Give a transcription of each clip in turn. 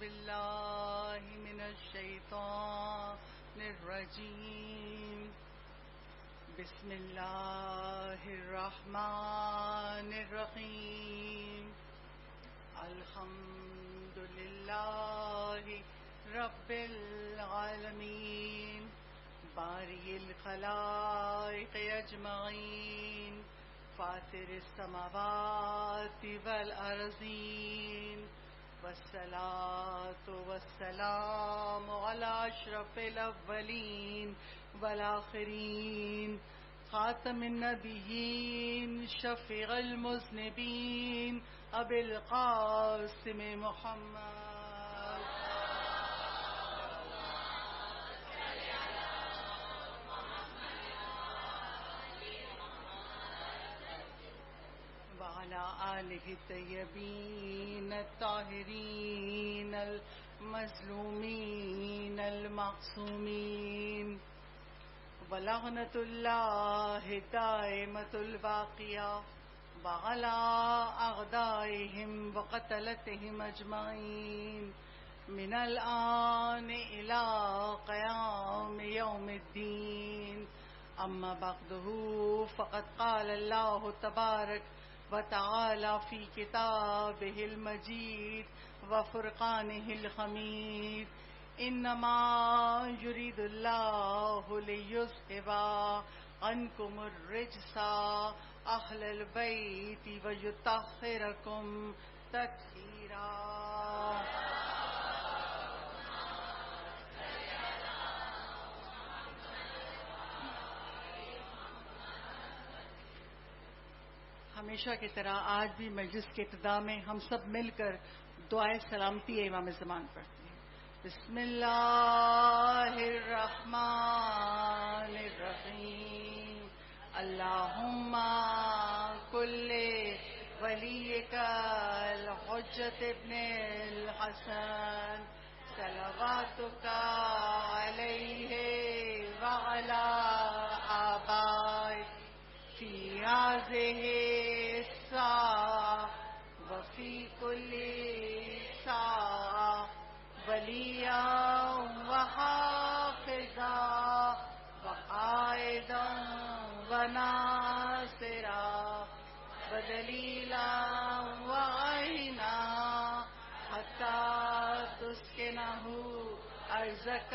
بالله من الشيطان الرجيم بسم الله الرحمن الرحيم الحمد لله رب العالمين بارئ الخلائق أجمعين فاطر السماوات والأرضين والصلاة والسلام على أشرف الأولين والآخرين خاتم النبيين شفيع المذنبين أبي القاسم محمد وعلى آله الطيبين الطاهرين المظلومين المعصومين ولعنة الله دائمة الباقية وعلى أعدائهم وقتلتهم أجمعين من الآن إلى قيام يوم الدين أما بعده فقد قال الله تبارك وتعالى في كتابه المجيد وفرقانه الحميد إنما يريد الله ليذهب عنكم الرجس أهل البيت ويطهركم تطهيرا ہمیشہ کی طرح آج بھی مجلس کے ابتدا میں ہم سب مل کر دعائے سلامتی امام زمان پڑھتے ہیں. بسم اللہ الرحمن الرحیم اللہم کل ولیک الحجۃ ابن الحسن صلواتک علیہ وعلی آبائک فی هذه الساعة وفي كل ساعة وليا وحافظا وقائدا وناصرا ودليلا وعينا حتى تسكنه أرضك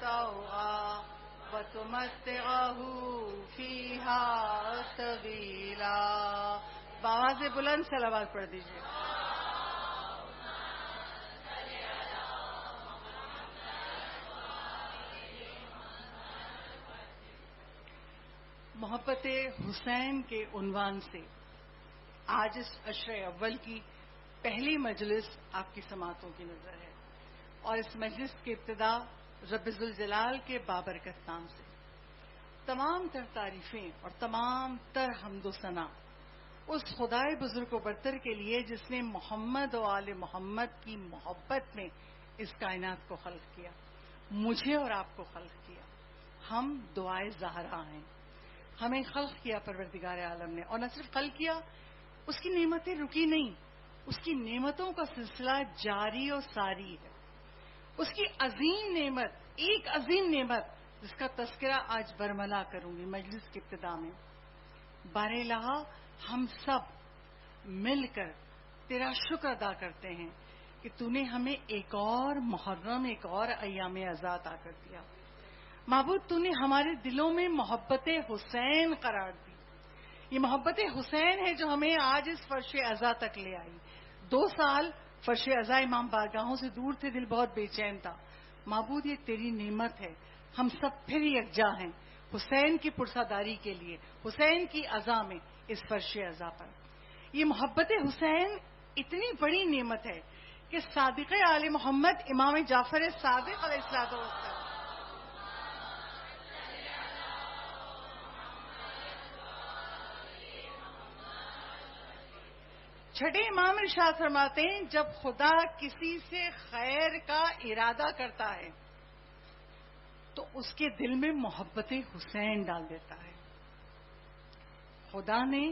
طوعا وتمتعه فيها طويلا. بآواز بلند صلوات پڑھ دیجیے. محبت حسین کے عنوان سے آج اس عشر اول کی پہلی مجلس آپ کی سماعتوں کی نظر ہے اور اس مجلس کی ابتدا رب ذوالجلال کے بابرکت نام سے. تمام تر تعریفیں اور تمام تر حمد و ثنا اس خدائے بزرگ و برتر کے لیے جس نے محمد و آل محمد کی محبت میں اس کائنات کو خلق کیا، مجھے اور آپ کو خلق کیا. ہم دعائے زہرا ہیں، ہمیں خلق کیا پروردگار عالم نے، اور نہ صرف خلق کیا، اس کی نعمتیں رکی نہیں، اس کی نعمتوں کا سلسلہ جاری اور ساری ہے. اس کی عظیم نعمت، ایک عظیم نعمت جس کا تذکرہ آج برملا کروں گی مجلس کی ابتدا میں. بار الہ ہم سب مل کر تیرا شکر ادا کرتے ہیں کہ تو نے ہمیں ایک اور محرم، ایک اور ایام عزا عطا کر دیا. معبود تو نے ہمارے دلوں میں محبت حسین قرار دی. یہ محبت حسین ہے جو ہمیں آج اس فرش عزا تک لے آئی. 2 سال فرش عزا امام بارگاہوں سے دور تھے، دل بہت بے چین تھا. معبود یہ تیری نعمت ہے، ہم سب پھر یکجا ہیں حسین کی پرساداری کے لیے، حسین کی عزا میں، اس فرش عزا پر. یہ محبت حسین اتنی بڑی نعمت ہے کہ صادق آل محمد امام جعفر صادق علیہ السلام چھٹے امام ارشاد فرماتے ہیں جب خدا کسی سے خیر کا ارادہ کرتا ہے تو اس کے دل میں محبت حسین ڈال دیتا ہے. خدا نے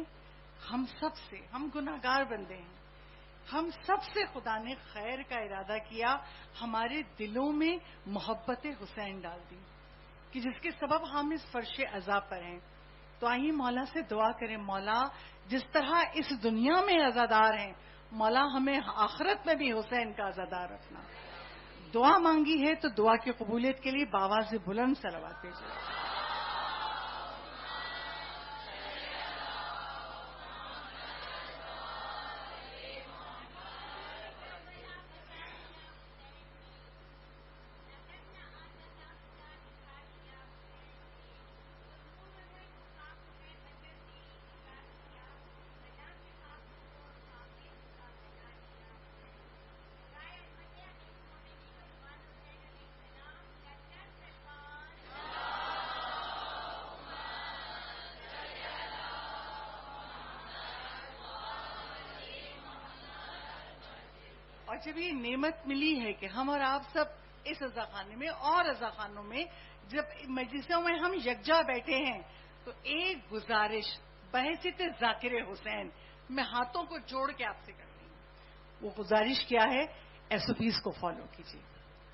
ہم سب سے، ہم گناہگار بندے ہیں، ہم سب سے خدا نے خیر کا ارادہ کیا، ہمارے دلوں میں محبت حسین ڈال دی کہ جس کے سبب ہم اس فرش عذاب پر ہیں. تو آئیے مولا سے دعا کریں، مولا جس طرح اس دنیا میں عزادار ہیں، مولا ہمیں آخرت میں بھی حسین کا عزادار رکھنا. دعا مانگی ہے تو دعا کی قبولیت کے لیے باواز بلند صلوات بھیجیے. اور جب یہ نعمت ملی ہے کہ ہم اور آپ سب اس عزاخانے میں اور عزاخانوں میں جب مجلسوں میں ہم یکجا بیٹھے ہیں، تو ایک گزارش بحیثیت ذاکر حسین میں ہاتھوں کو جوڑ کے آپ سے کر رہی ہوں. وہ گزارش کیا ہے؟ SOPs کو فالو کیجیے.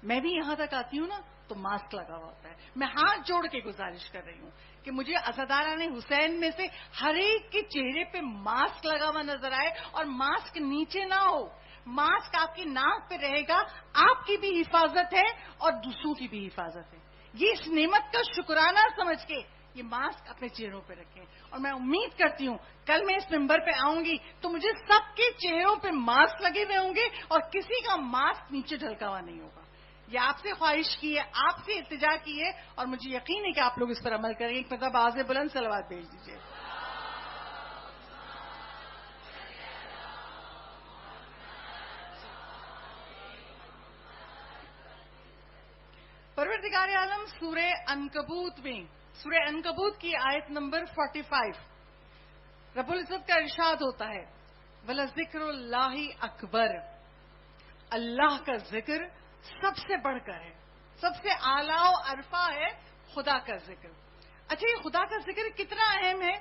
میں بھی یہاں تک آتی ہوں نا تو ماسک لگا ہوا ہوتا ہے. میں ہاتھ جوڑ کے گزارش کر رہی ہوں کہ مجھے عزاداران حسین میں سے ہر ایک کے چہرے پہ ماسک لگا ہوا نظر آئے، اور ماسک نیچے نہ ہو، ماسک آپ کی ناک پہ رہے گا. آپ کی بھی حفاظت ہے اور دوسروں کی بھی حفاظت ہے. یہ اس نعمت کا شکرانہ سمجھ کے یہ ماسک اپنے چہروں پہ رکھیں. اور میں امید کرتی ہوں کل میں اس ممبر پہ آؤں گی تو مجھے سب کے چہروں پہ ماسک لگے ہوئے ہوں گے اور کسی کا ماسک نیچے ڈھلکا ہوا نہیں ہوگا. یہ آپ سے خواہش کی ہے، آپ سے التجا کی ہے، اور مجھے یقین ہے کہ آپ لوگ اس پر عمل کریں گے. ایک مطلب آواز بلند صلوات بھیج دیجیے. پروردگار عالم سورہ عنکبوت میں، سورہ عنکبوت کی آیت نمبر 45 رب العزت کا ارشاد ہوتا ہے، وَلَذِكْرُ اللَّهِ اکبر. اللہ کا ذکر سب سے بڑھ کر ہے، سب سے اعلیٰ و عرفہ ہے خدا کا ذکر. اچھا، یہ خدا کا ذکر کتنا اہم ہے؟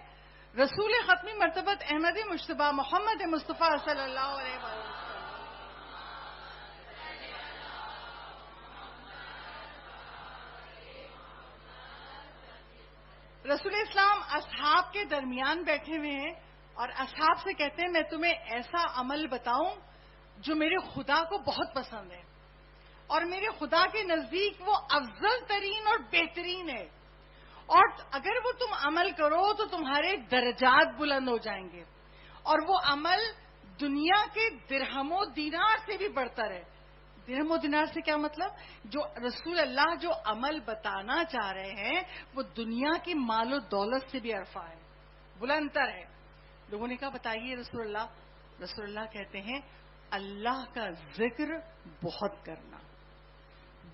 رسول ختمی مرتبت احمد مجتبیٰ محمد مصطفیٰ صلی اللہ علیہ وسلم رسول اسلام اصحاب کے درمیان بیٹھے ہوئے ہیں اور اصحاب سے کہتے ہیں میں تمہیں ایسا عمل بتاؤں جو میرے خدا کو بہت پسند ہے اور میرے خدا کے نزدیک وہ افضل ترین اور بہترین ہے، اور اگر وہ تم عمل کرو تو تمہارے درجات بلند ہو جائیں گے، اور وہ عمل دنیا کے درہم و دینار سے بھی بڑھتر ہے. درہم و دینار سے کیا مطلب؟ جو رسول اللہ جو عمل بتانا چاہ رہے ہیں وہ دنیا کی مال و دولت سے بھی عرفہ ہے، بلندتر ہے. لوگوں نے کہا بتائیے رسول اللہ. رسول اللہ کہتے ہیں اللہ کا ذکر بہت کرنا،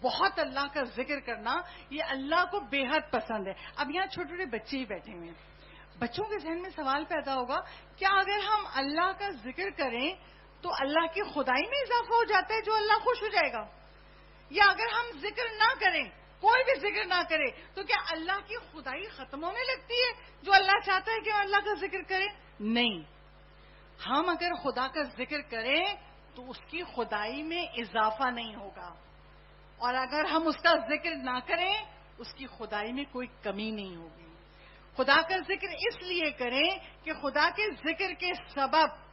بہت اللہ کا ذکر کرنا، یہ اللہ کو بے حد پسند ہے. اب یہاں چھوٹے چھوٹے بچے ہی بیٹھے ہوئے ہیں، بچوں کے ذہن میں سوال پیدا ہوگا کیا اگر ہم اللہ کا ذکر کریں تو اللہ کی خدائی میں اضافہ ہو جاتا ہے جو اللہ خوش ہو جائے گا؟ یا اگر ہم ذکر نہ کریں، کوئی بھی ذکر نہ کرے، تو کیا اللہ کی خدائی ختم ہونے لگتی ہے جو اللہ چاہتا ہے کہ ہم اللہ کا ذکر کریں؟ نہیں، ہم اگر خدا کا ذکر کریں تو اس کی خدائی میں اضافہ نہیں ہوگا، اور اگر ہم اس کا ذکر نہ کریں اس کی خدائی میں کوئی کمی نہیں ہوگی. خدا کا ذکر اس لیے کریں کہ خدا کے ذکر کے سبب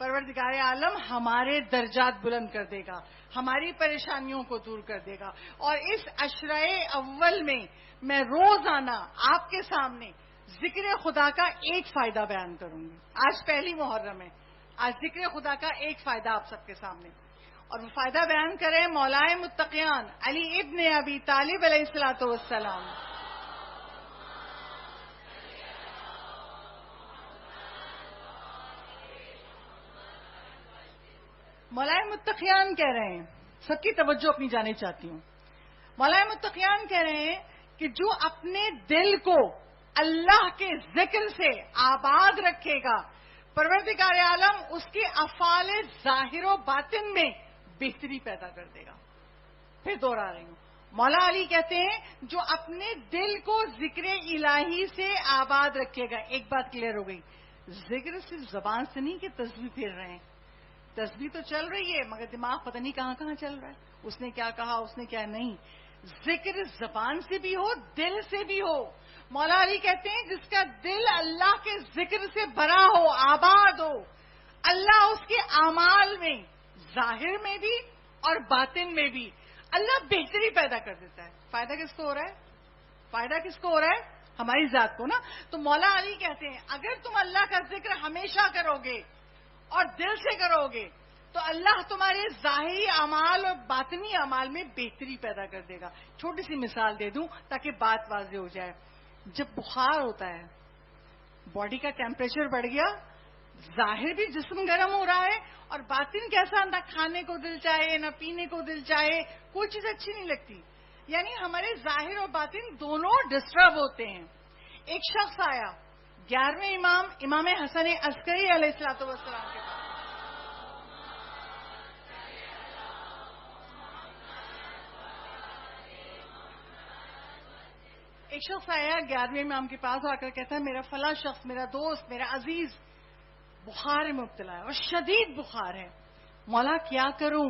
پروردگار عالم ہمارے درجات بلند کر دے گا، ہماری پریشانیوں کو دور کر دے گا. اور اس عشرۂ اول میں روزانہ آپ کے سامنے ذکر خدا کا ایک فائدہ بیان کروں گی. آج پہلی محرم ہے، آج ذکر خدا کا ایک فائدہ آپ سب کے سامنے، اور وہ فائدہ بیان کریں مولائے متقیان علی ابن ابی طالب علیہ الصلوۃ والسلام. مولائے متقیان کہہ رہے ہیں، سب کی توجہ اپنی جانے چاہتی ہوں. مولائے متقیان کہہ رہے ہیں کہ جو اپنے دل کو اللہ کے ذکر سے آباد رکھے گا پروردگار عالم اس کے افعال ظاہر و باطن میں بہتری پیدا کر دے گا. پھر دوہرا رہی ہوں، مولا علی کہتے ہیں جو اپنے دل کو ذکر الہی سے آباد رکھے گا. ایک بات کلیئر ہو گئی، ذکر صرف زبان سے نہیں کہ تسبیح پھیر رہے ہیں، تسبیح تو چل رہی ہے مگر دماغ پتہ نہیں کہاں کہاں چل رہا ہے، اس نے کیا کہا، اس نے کیا نہیں. ذکر زبان سے بھی ہو، دل سے بھی ہو. مولا علی کہتے ہیں جس کا دل اللہ کے ذکر سے بھرا ہو، آباد ہو، اللہ اس کے اعمال میں ظاہر میں بھی اور باطن میں بھی اللہ بہتری پیدا کر دیتا ہے. فائدہ کس کو ہو رہا ہے؟ فائدہ کس کو ہو رہا ہے؟ ہماری ذات کو نا. تو مولا علی کہتے ہیں اگر تم اللہ کا ذکر ہمیشہ کرو گے اور دل سے کرو گے تو اللہ تمہارے ظاہری اعمال اور باطنی اعمال میں بہتری پیدا کر دے گا. چھوٹی سی مثال دے دوں تاکہ بات واضح ہو جائے. جب بخار ہوتا ہے، باڈی کا ٹیمپریچر بڑھ گیا، ظاہر بھی جسم گرم ہو رہا ہے اور باطن کیسا، نہ کھانے کو دل چاہے نہ پینے کو دل چاہے، کوئی چیز اچھی نہیں لگتی. یعنی ہمارے ظاہر اور باطن دونوں ڈسٹرب ہوتے ہیں. ایک شخص آیا 11ویں امام حسن عسکری علیہ الصلوۃ والسلام کے پاس. ایک شخص آیا 11ویں امام کے پاس آ کر کہتا ہے میرا فلاں شخص، میرا دوست، میرا عزیز بخار میں مبتلا ہے اور شدید بخار ہے. مولا کیا کروں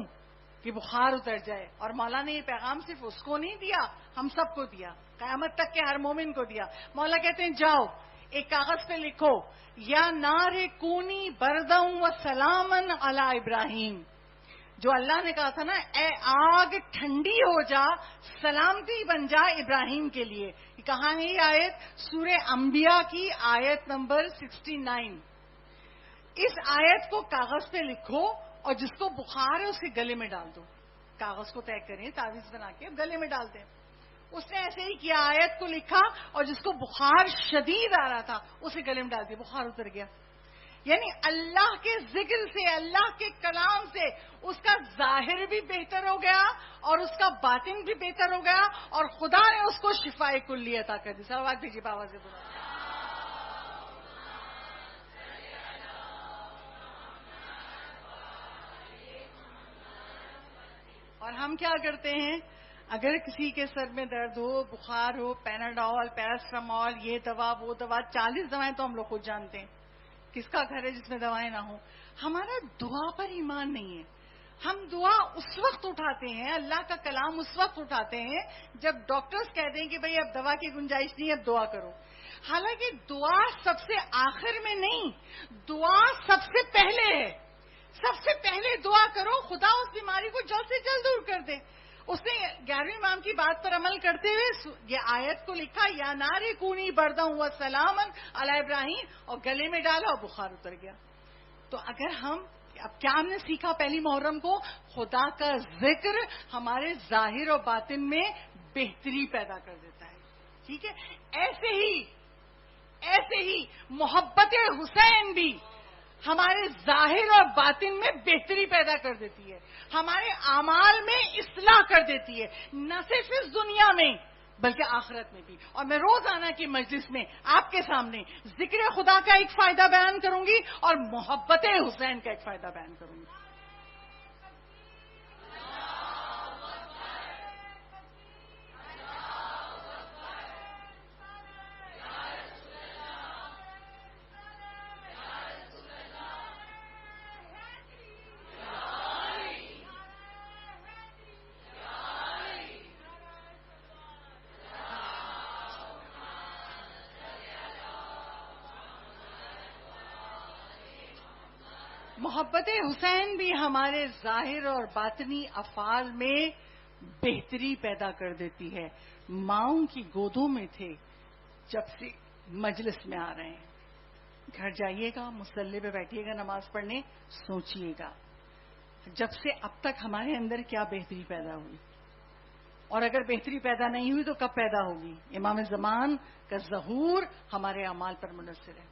کہ بخار اتر جائے؟ اور مولا نے یہ پیغام صرف اس کو نہیں دیا، ہم سب کو دیا، قیامت تک کے ہر مومن کو دیا. مولا کہتے ہیں جاؤ ایک کاغذ پہ لکھو یا نار کونی بردم و سلامن علی ابراہیم. جو اللہ نے کہا تھا نا اے آگ ٹھنڈی ہو جا، سلامتی بن جا ابراہیم کے لیے. یہ کہاں ہے یہ آیت؟ سورہ انبیاء کی آیت نمبر 69. اس آیت کو کاغذ پہ لکھو اور جس کو بخار ہے اس کے گلے میں ڈال دو. کاغذ کو طے کریں، تعویذ بنا کے گلے میں ڈال دیں. اس نے ایسے ہی کیا، آیت کو لکھا اور جس کو بخار شدید آ رہا تھا اسے گلے میں ڈال دیا، بخار اتر گیا. یعنی اللہ کے ذکر سے، اللہ کے کلام سے اس کا ظاہر بھی بہتر ہو گیا اور اس کا باطن بھی بہتر ہو گیا اور خدا نے اس کو شفائے کلی عطا کر دی. سلوات بھیجیے بابا سے بولا. اور ہم کیا کرتے ہیں؟ اگر کسی کے سر میں درد ہو، بخار ہو، پیناڈول، پیراسٹامول، یہ دوا وہ دوا، 40 دوائیں تو ہم لوگ خود جانتے ہیں. کس کا گھر ہے جس میں دوائیں نہ ہوں؟ ہمارا دعا پر ایمان نہیں ہے. ہم دعا اس وقت اٹھاتے ہیں، اللہ کا کلام اس وقت اٹھاتے ہیں جب ڈاکٹرز کہتے ہیں کہ بھئی اب دوا کی گنجائش نہیں، اب دعا کرو. حالانکہ دعا سب سے آخر میں نہیں، دعا سب سے پہلے ہے. سب سے پہلے دعا کرو، خدا اس بیماری کو جلد سے جلد دور کر دے. اس نے 11ویں امام کی بات پر عمل کرتے ہوئے یہ آیت کو لکھا یا نار کونی بردم و سلامن علی ابراہیم اور گلے میں ڈالا اور بخار اتر گیا. تو اگر ہم اب کیا ہم نے سیکھا پہلی محرم کو؟ خدا کا ذکر ہمارے ظاہر اور باطن میں بہتری پیدا کر دیتا ہے. ٹھیک ہے؟ ایسے ہی محبت حسین بھی ہمارے ظاہر اور باطن میں بہتری پیدا کر دیتی ہے، ہمارے اعمال میں اصلاح کر دیتی ہے، نہ صرف اس دنیا میں بلکہ آخرت میں بھی. اور میں روزانہ کی مجلس میں آپ کے سامنے ذکر خدا کا ایک فائدہ بیان کروں گی اور محبت حسین کا ایک فائدہ بیان کروں گی. محبت حسین بھی ہمارے ظاہر اور باطنی افعال میں بہتری پیدا کر دیتی ہے. ماؤں کی گودوں میں تھے جب سے مجلس میں آ رہے ہیں. گھر جائیے گا، مصلی پہ بیٹھیے گا نماز پڑھنے، سوچئے گا جب سے اب تک ہمارے اندر کیا بہتری پیدا ہوئی، اور اگر بہتری پیدا نہیں ہوئی تو کب پیدا ہوگی. امام زمان کا ظہور ہمارے اعمال پر منحصر ہے.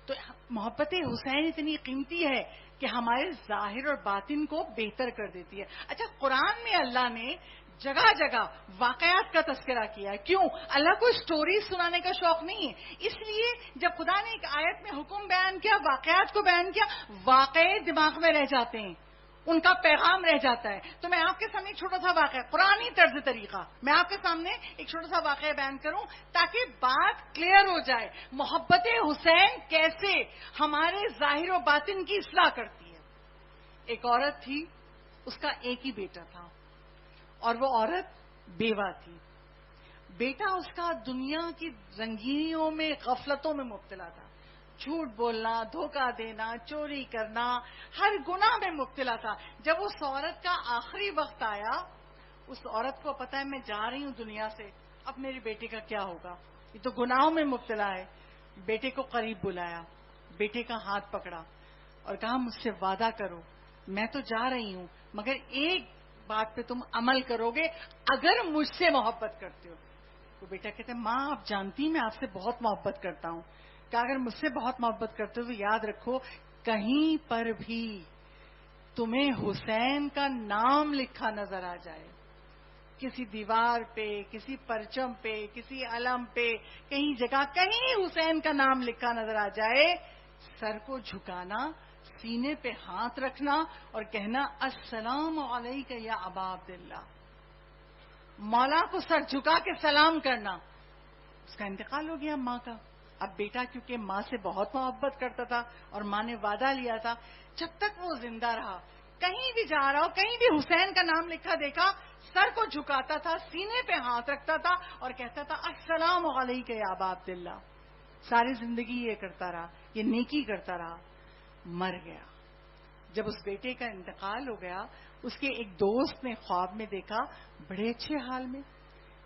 تو محبت حسین اتنی قیمتی ہے کہ ہمارے ظاہر اور باطن کو بہتر کر دیتی ہے. اچھا، قرآن میں اللہ نے جگہ جگہ واقعات کا تذکرہ کیا ہے. کیوں؟ اللہ کو اسٹوری سنانے کا شوق نہیں ہے. اس لیے جب خدا نے ایک آیت میں حکم بیان کیا، واقعات کو بیان کیا، واقعے دماغ میں رہ جاتے ہیں، ان کا پیغام رہ جاتا ہے. تو میں آپ کے سامنے ایک چھوٹا سا واقعہ، قرآنی طرز طریقہ میں آپ کے سامنے ایک چھوٹا سا واقعہ بیان کروں تاکہ بات کلیئر ہو جائے. محبت حسین کیسے ہمارے ظاہر و باطن کی اصلاح کرتی ہے. ایک عورت تھی، اس کا ایک ہی بیٹا تھا اور وہ عورت بیوہ تھی. بیٹا اس کا دنیا کی رنگینیوں میں، غفلتوں میں مبتلا تھا. جھوٹ بولنا، دھوکہ دینا، چوری کرنا، ہر گناہ میں مبتلا تھا. جب اس عورت کا آخری وقت آیا، اس عورت کو پتا ہے میں جا رہی ہوں دنیا سے، اب میرے بیٹے کا کیا ہوگا، یہ تو گناہوں میں مبتلا ہے. بیٹے کو قریب بلایا، بیٹے کا ہاتھ پکڑا اور کہا مجھ سے وعدہ کرو، میں تو جا رہی ہوں مگر ایک بات پہ تم عمل کرو گے اگر مجھ سے محبت کرتے ہو. تو بیٹا کہتے ہیں ماں آپ جانتی میں آپ سے بہت محبت کرتا ہوں، کہ اگر مجھ سے بہت محبت کرتے ہو تو یاد رکھو کہیں پر بھی تمہیں حسین کا نام لکھا نظر آ جائے، کسی دیوار پہ، کسی پرچم پہ، کسی علم پہ، کہیں جگہ کہیں حسین کا نام لکھا نظر آ جائے، سر کو جھکانا، سینے پہ ہاتھ رکھنا اور کہنا السلام علیکہ یا ابا عبداللہ. مولا کو سر جھکا کے سلام کرنا. اس کا انتقال ہو گیا ماں کا. اب بیٹا کیونکہ ماں سے بہت محبت کرتا تھا اور ماں نے وعدہ لیا تھا، جب تک وہ زندہ رہا کہیں بھی جا رہا ہو، کہیں بھی حسین کا نام لکھا دیکھا، سر کو جھکاتا تھا، سینے پہ ہاتھ رکھتا تھا اور کہتا تھا السلام علیکہ یا ابا عبداللہ. ساری زندگی یہ کرتا رہا، یہ نیکی کرتا رہا. مر گیا. جب اس بیٹے کا انتقال ہو گیا، اس کے ایک دوست نے خواب میں دیکھا بڑے اچھے حال میں.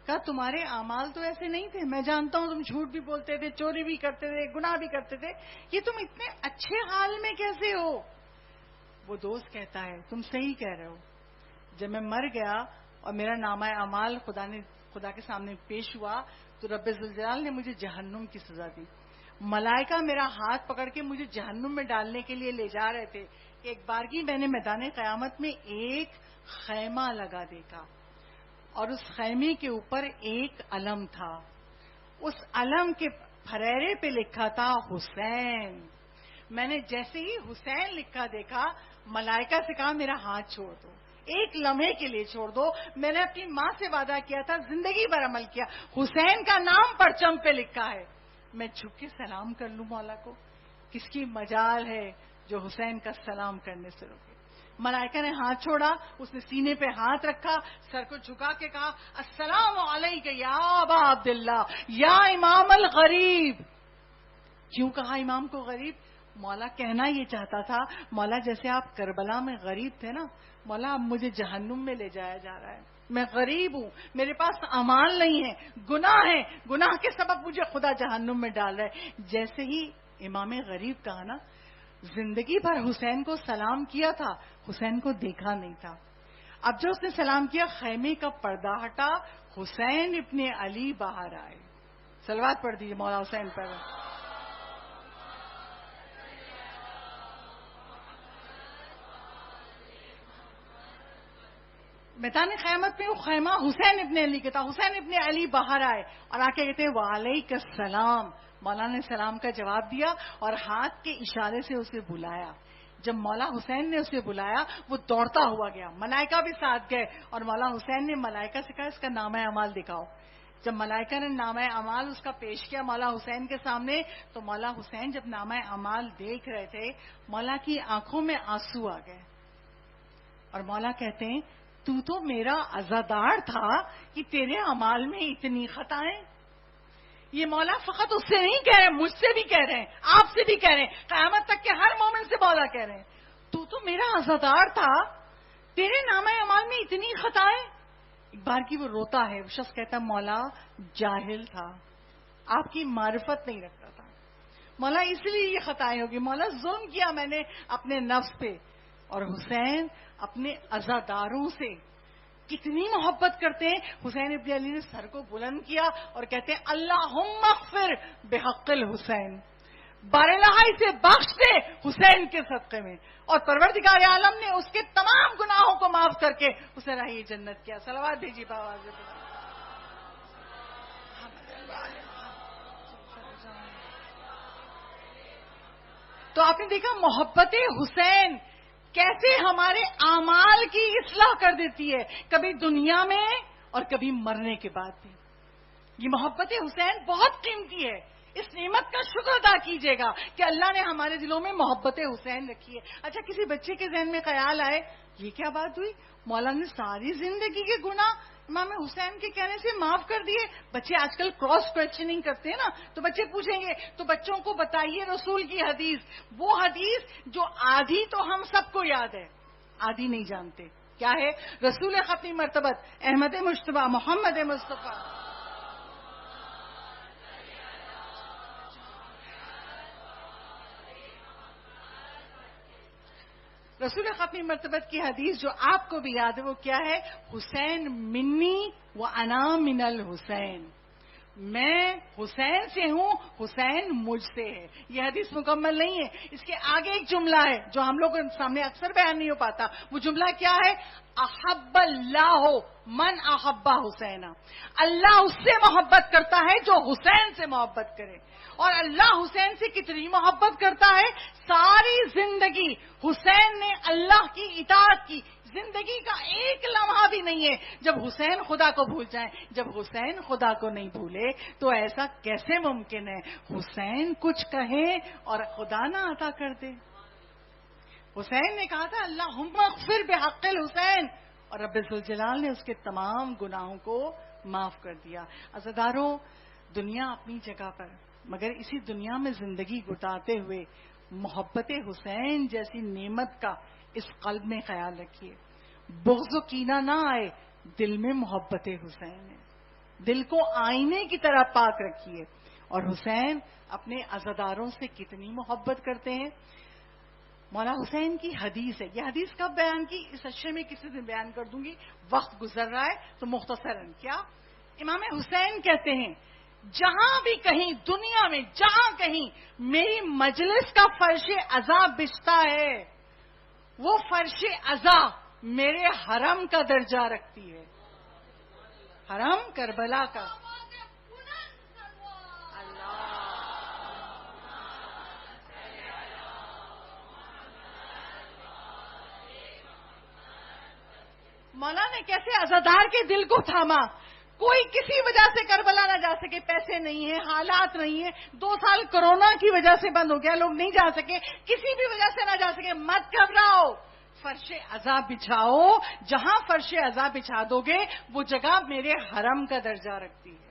کہا تمہارے اعمال تو ایسے نہیں تھے، میں جانتا ہوں تم جھوٹ بھی بولتے تھے، چوری بھی کرتے تھے، گناہ بھی کرتے تھے، یہ تم اتنے اچھے حال میں کیسے ہو؟ وہ دوست کہتا ہے تم صحیح کہہ رہے ہو. جب میں مر گیا اور میرا نامہ اعمال خدا کے سامنے پیش ہوا تو رب ذوالجلال نے مجھے جہنم کی سزا دی. ملائکہ میرا ہاتھ پکڑ کے مجھے جہنم میں ڈالنے کے لیے لے جا رہے تھے. ایک بارگی میں نے میدان قیامت میں ایک خیمہ لگا دیکھا اور اس خیمے کے اوپر ایک علم تھا. اس علم کے پھریرے پہ لکھا تھا حسین. میں نے جیسے ہی حسین لکھا دیکھا، ملائکہ سے کہا میرا ہاتھ چھوڑ دو، ایک لمحے کے لیے چھوڑ دو. میں نے اپنی ماں سے وعدہ کیا تھا، زندگی بھر عمل کیا، حسین کا نام پرچم پہ لکھا ہے، میں جھک کے سلام کر لوں مولا کو. کس کی مجال ہے جو حسین کا سلام کرنے سے روکے؟ ملائکہ نے ہاتھ چھوڑا، اس نے سینے پہ ہاتھ رکھا، سر کو جھکا کے کہا السلام علیکہ یا ابا عبداللہ یا امام الغریب. کیوں کہا امام کو غریب؟ مولا کہنا یہ چاہتا تھا مولا جیسے آپ کربلا میں غریب تھے نا، مولا اب مجھے جہنم میں لے جایا جا رہا ہے، میں غریب ہوں، میرے پاس اعمال نہیں ہے، گناہ ہے، گناہ کے سبب مجھے خدا جہنم میں ڈال رہا ہے. جیسے ہی امام غریب کہا نا، زندگی بھر حسین کو سلام کیا تھا، حسین کو دیکھا نہیں تھا. اب جو اس نے سلام کیا، خیمے کا پردہ ہٹا، حسین ابن علی باہر آئے. صلوات پڑھ دیجیے مولا حسین پر. میدان قیامت میں وہ خیمہ حسین ابن علی کا تھا. حسین ابن علی باہر آئے اور آ کے کہتے ہیں وعلیک السلام. مولا نے سلام کا جواب دیا اور ہاتھ کے اشارے سے اسے بلایا. جب مولا حسین نے اسے بلایا وہ دوڑتا ہوا گیا، ملائکہ بھی ساتھ گئے اور مولا حسین نے ملائکہ سے کہا اس کا نامہ اعمال دکھاؤ. جب ملائکہ نے نامہ اعمال اس کا پیش کیا مولا حسین کے سامنے، تو مولا حسین جب نامہ اعمال دیکھ رہے تھے، مولا کی آنکھوں میں آنسو آ گئے اور مولا کہتے ہیں تو میرا عزادار تھا کہ تیرے اعمال میں اتنی خطائیں. یہ مولا فقط اس سے نہیں کہہ رہے، مجھ سے بھی کہہ رہے ہیں، آپ سے بھی کہہ رہے ہیں، قیامت تک کے ہر مومن سے مولا کہہ رہے ہیں تو میرا عزادار تھا، تیرے نامہ اعمال میں اتنی خطائیں. ایک بار کی وہ روتا ہے، وہ شخص کہتا مولا جاہل تھا، آپ کی معرفت نہیں رکھتا تھا، مولا اس لیے یہ خطائیں ہوگی، مولا ظلم کیا میں نے اپنے نفس پہ. اور حسین اپنے عزاداروں سے کتنی محبت کرتے ہیں. حسین ابن علی نے سر کو بلند کیا اور کہتے ہیں اللہم اغفر بحق الحسین، بارلائی سے بخش دے حسین کے صدقے میں. اور پروردگار عالم نے اس کے تمام گناہوں کو معاف کر کے اسے راہ جنت کیا. صلوات دیجیے باواز. تو آپ نے دیکھا محبت حسین کیسے ہمارے اعمال کی اصلاح کر دیتی ہے، کبھی دنیا میں اور کبھی مرنے کے بعد بھی. یہ محبت حسین بہت قیمتی ہے. اس نعمت کا شکر ادا کیجیے گا کہ اللہ نے ہمارے دلوں میں محبت حسین رکھی ہے. اچھا کسی بچے کے ذہن میں خیال آئے یہ کیا بات ہوئی, مولا نے ساری زندگی کے گناہ امام حسین کے کہنے سے معاف کر دیے. بچے آج کل کراس کویشچننگ کرتے ہیں نا, تو بچے پوچھیں گے تو بچوں کو بتائیے رسول کی حدیث, وہ حدیث جو آدھی تو ہم سب کو یاد ہے, آدھی نہیں جانتے. کیا ہے؟ رسول ختمی مرتبت احمد مجتبی محمد مصطفیٰ رسول ختمی مرتبت کی حدیث جو آپ کو بھی یاد ہے وہ کیا ہے؟ حسین منی و انا من الحسین, میں حسین سے ہوں, حسین مجھ سے ہے. یہ حدیث مکمل نہیں ہے, اس کے آگے ایک جملہ ہے جو ہم لوگوں کے سامنے اکثر بیان نہیں ہو پاتا. وہ جملہ کیا ہے؟ احب اللہ من احبا حسین, اللہ اس سے محبت کرتا ہے جو حسین سے محبت کرے. اور اللہ حسین سے کتنی محبت کرتا ہے؟ ساری زندگی حسین نے اللہ کی اطاعت کی, زندگی کا ایک لمحہ بھی نہیں ہے جب حسین خدا کو بھول جائیں. جب حسین خدا کو نہیں بھولے تو ایسا کیسے ممکن ہے حسین کچھ کہے اور خدا نہ عطا کر دے؟ حسین نے کہا تھا اللہم اغفر بحق الحسین, اور رب ذوالجلال نے اس کے تمام گناہوں کو معاف کر دیا. عزیزارو, دنیا اپنی جگہ پر, مگر اسی دنیا میں زندگی گزارتے ہوئے محبت حسین جیسی نعمت کا اس قلب میں خیال رکھیے. بغض و کینہ نہ آئے, دل میں محبت حسین ہے, دل کو آئینے کی طرح پاک رکھیے. اور حسین اپنے عزاداروں سے کتنی محبت کرتے ہیں. مولا حسین کی حدیث ہے, یہ حدیث کب بیان کی اس اشرے میں کسی دن بیان کر دوں گی, وقت گزر رہا ہے تو مختصراً. کیا امام حسین کہتے ہیں جہاں بھی کہیں دنیا میں جہاں کہیں میری مجلس کا فرش عزا بچھتا ہے وہ فرش عزا میرے حرم کا درجہ رکھتی ہے, حرم کربلا کا. مولا نے کیسے عزادار کے دل کو تھاما. کوئی کسی وجہ سے کربلا نہ جا سکے, پیسے نہیں ہیں, حالات نہیں ہیں, 2 سال کورونا کی وجہ سے بند ہو گیا, لوگ نہیں جا سکے, کسی بھی وجہ سے نہ جا سکے, مت گھبراؤ, فرش عزا بچھاؤ. جہاں فرش عزا بچھا دو گے وہ جگہ میرے حرم کا درجہ رکھتی ہے.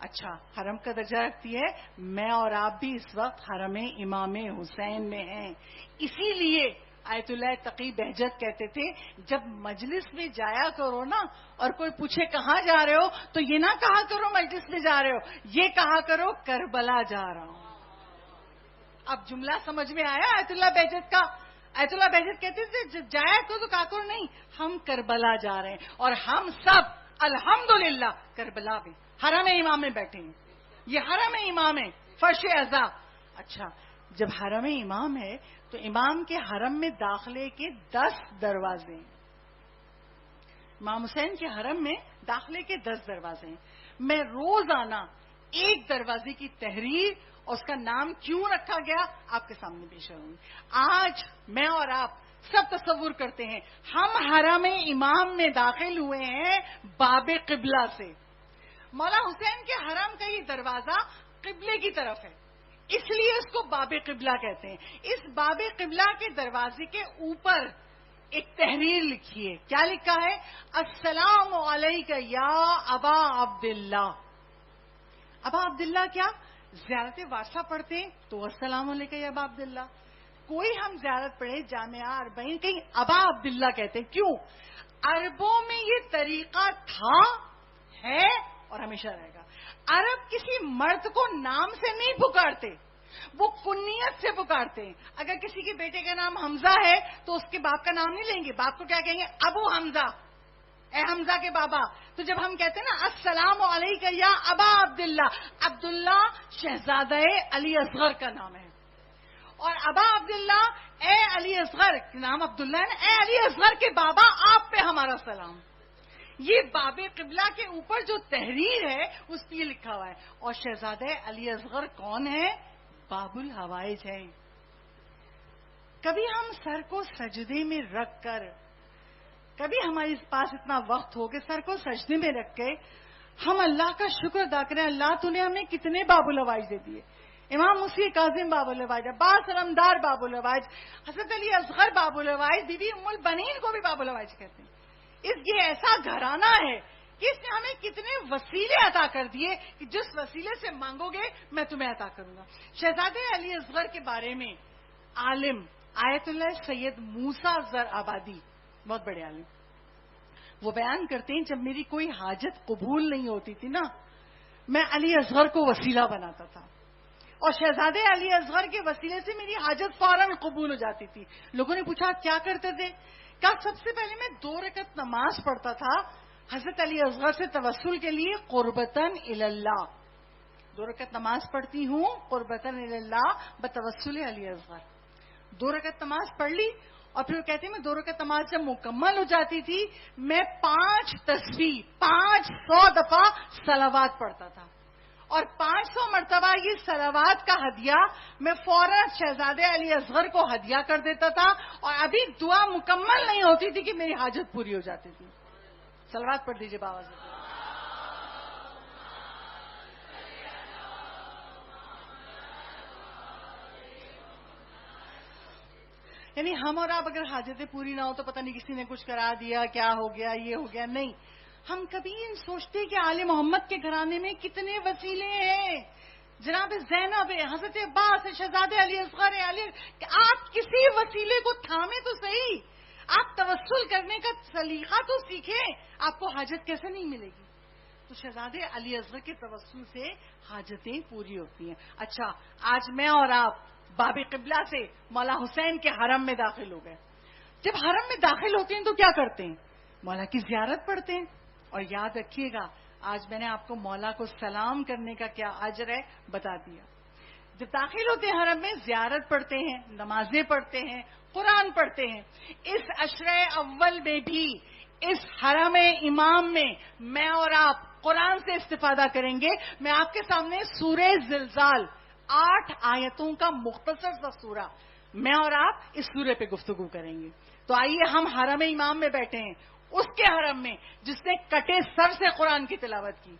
اچھا, حرم کا درجہ رکھتی ہے. میں اور آپ بھی اس وقت حرم امام حسین میں ہیں. اسی لیے آیت اللہ تقی بہجت کہتے تھے جب مجلس میں جایا کرو نا اور کوئی پوچھے کہاں جا رہے ہو تو یہ نہ کہا کرو مجلس میں جا رہے ہو, یہ کہا کرو کربلا جا رہا ہوں. اب جملہ سمجھ میں آیا آیت اللہ بہجت کا؟ آیت اللہ بہجت کہتے تھے جب جایا کرو تو کہا کرو نہیں ہم کربلا جا رہے ہیں, اور ہم سب الحمدللہ کربلا میں حرم امام میں بیٹھے ہیں. یہ حرم امام ہے, فرش عزا. اچھا, جب حرم امام ہے تو امام کے حرم میں داخلے کے 10 دروازے ہیں. امام حسین کے حرم میں داخلے کے 10 دروازے ہیں. میں روزانہ ایک دروازے کی تحریر اور اس کا نام کیوں رکھا گیا آپ کے سامنے پیش کروں گی. آج میں اور آپ سب تصور کرتے ہیں ہم حرم امام میں داخل ہوئے ہیں باب قبلہ سے. مولا حسین کے حرم کا یہ دروازہ قبلے کی طرف ہے, اس لیے اس کو باب قبلہ کہتے ہیں. اس باب قبلہ کے دروازے کے اوپر ایک تحریر لکھی ہے. کیا لکھا ہے؟ السلام علیکہ یا ابا عبداللہ. ابا عبداللہ کیا زیارت وارثہ پڑھتے ہیں تو السلام علیکہ یا ابا عبداللہ. کوئی ہم زیارت پڑھے جامعہ اربعین کہیں ابا عبداللہ کہتے ہیں. کیوں؟ عربوں میں یہ طریقہ تھا, ہے اور ہمیشہ رہے گا. عرب کسی مرد کو نام سے نہیں پکارتے, وہ کنیت سے پکارتے ہیں. اگر کسی کے بیٹے کا نام حمزہ ہے تو اس کے باپ کا نام نہیں لیں گے, باپ کو کیا کہیں گے؟ ابو حمزہ, اے حمزہ کے بابا. تو جب ہم کہتے ہیں نا السلام علیکہ یا ابا عبداللہ, عبداللہ شہزادہ علی اصغر کا نام ہے, اور ابا عبداللہ اے علی اصغر, نام عبداللہ ہے نا, اے علی اصغر کے بابا آپ پہ ہمارا سلام. یہ باب قبلہ کے اوپر جو تحریر ہے اس پہ یہ لکھا ہوا ہے. اور شہزادہ علی اصغر کون ہے؟ باب الحوائج ہے. کبھی ہم سر کو سجدے میں رکھ کر, کبھی ہمارے پاس اتنا وقت ہو کہ سر کو سجدے میں رکھ کے ہم اللہ کا شکر ادا کریں. اللہ تو نے ہمیں کتنے باب العوائج دے دیے. امام مسیح کاظم باب العوائج، عباس علمدار باب العوائج، حضرت علی اصغر باب العوائج، بی بی ام البنین کو بھی باب العوائج کہتے ہیں. یہ ایسا گھرانہ ہے کہ اس نے ہمیں کتنے وسیلے عطا کر دیے کہ جس وسیلے سے مانگو گے میں تمہیں عطا کروں گا. شہزادے علی اصغر کے بارے میں عالم آیت اللہ سید موسیٰ زر آبادی، بہت بڑے عالم، وہ بیان کرتے ہیں جب میری کوئی حاجت قبول نہیں ہوتی تھی نا، میں علی اصغر کو وسیلہ بناتا تھا، اور شہزادے علی اصغر کے وسیلے سے میری حاجت فوراً قبول ہو جاتی تھی. لوگوں نے پوچھا کیا کرتے تھے؟ کہا سب سے پہلے میں 2 رکعت نماز پڑھتا تھا حضرت علی اصغر سے توسل کے لیے، قربتاً اللہ. 2 رکعت نماز پڑھتی ہوں قربتاً اللہ بتوسل علی اصغر. 2 رکعت نماز پڑھ لی، اور پھر وہ کہتے ہیں میں 2 رکعت نماز جب مکمل ہو جاتی تھی میں 5 تسبیح 500 دفعہ صلوات پڑھتا تھا، اور 500 مرتبہ یہ صلوات کا ہدیہ میں فوراً شہزادے علی اصغر کو ہدیہ کر دیتا تھا، اور ابھی دعا مکمل نہیں ہوتی تھی کہ میری حاجت پوری ہو جاتی تھی. صلوات پڑھ دیجیے بابا سے. یعنی ہم اور آپ اگر حاجتیں پوری نہ ہو تو پتہ نہیں کسی نے کچھ کرا دیا، کیا ہو گیا، یہ ہو گیا. نہیں، ہم کبھی سوچتے کہ آل محمد کے گھرانے میں کتنے وسیلے ہیں. جناب زینب ہے، حضرت عباس ہے، شہزادے علی اصغر ہے، کہ آپ کسی وسیلے کو تھامے تو صحیح، آپ توسل کرنے کا سلیقہ تو سیکھیں. آپ کو حاجت کیسے نہیں ملے گی؟ تو شہزادے علی اصغر کے توسل سے حاجتیں پوری ہوتی ہیں. اچھا، آج میں اور آپ باب قبلہ سے مولا حسین کے حرم میں داخل ہو گئے. جب حرم میں داخل ہوتے ہیں تو کیا کرتے ہیں؟ مولا کی زیارت پڑھتے ہیں. اور یاد رکھیے گا آج میں نے آپ کو مولا کو سلام کرنے کا کیا اجر ہے بتا دیا. جب داخل ہوتے ہیں حرم میں زیارت پڑھتے ہیں، نمازیں پڑھتے ہیں، قرآن پڑھتے ہیں. اس عشرہ اول میں بھی اس حرم امام میں اور آپ قرآن سے استفادہ کریں گے. میں آپ کے سامنے سورہ زلزال 8 آیتوں کا مختصر سا سورہ، میں اور آپ اس سورے پہ گفتگو کریں گے. تو آئیے ہم حرم امام میں بیٹھے ہیں، اس کے حرم میں جس نے کٹے سر سے قرآن کی تلاوت کی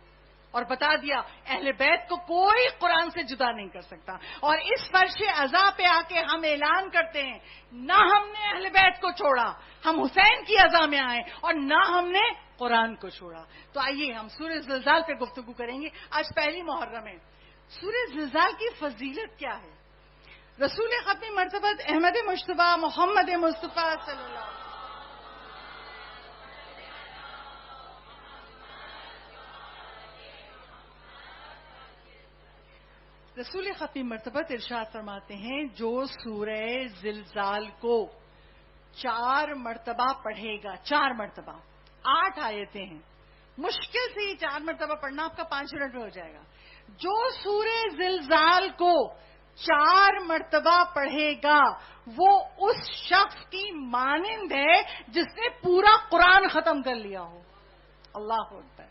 اور بتا دیا اہل بیت کو کوئی قرآن سے جدا نہیں کر سکتا. اور اس فرش عزا پہ آ کے ہم اعلان کرتے ہیں نہ ہم نے اہل بیت کو چھوڑا، ہم حسین کی عزا میں آئے، اور نہ ہم نے قرآن کو چھوڑا. تو آئیے ہم سورہ زلزال پہ گفتگو کریں گے. آج پہلی محرم ہے. سورہ زلزال کی فضیلت کیا ہے؟ رسول ختمی مرتبہ احمد مجتبیٰ محمد مصطفیٰ صلی اللہ علیہ وسلم رسول ختمی مرتبہ ارشاد فرماتے ہیں جو سورہ زلزال کو 4 مرتبہ پڑھے گا، 4 مرتبہ، 8 آیتیں ہیں، مشکل سے یہ 4 مرتبہ پڑھنا آپ کا 5 منٹ میں ہو جائے گا. جو سورہ زلزال کو 4 مرتبہ پڑھے گا وہ اس شخص کی مانند ہے جس نے پورا قرآن ختم کر لیا ہو. اللہ اکبر.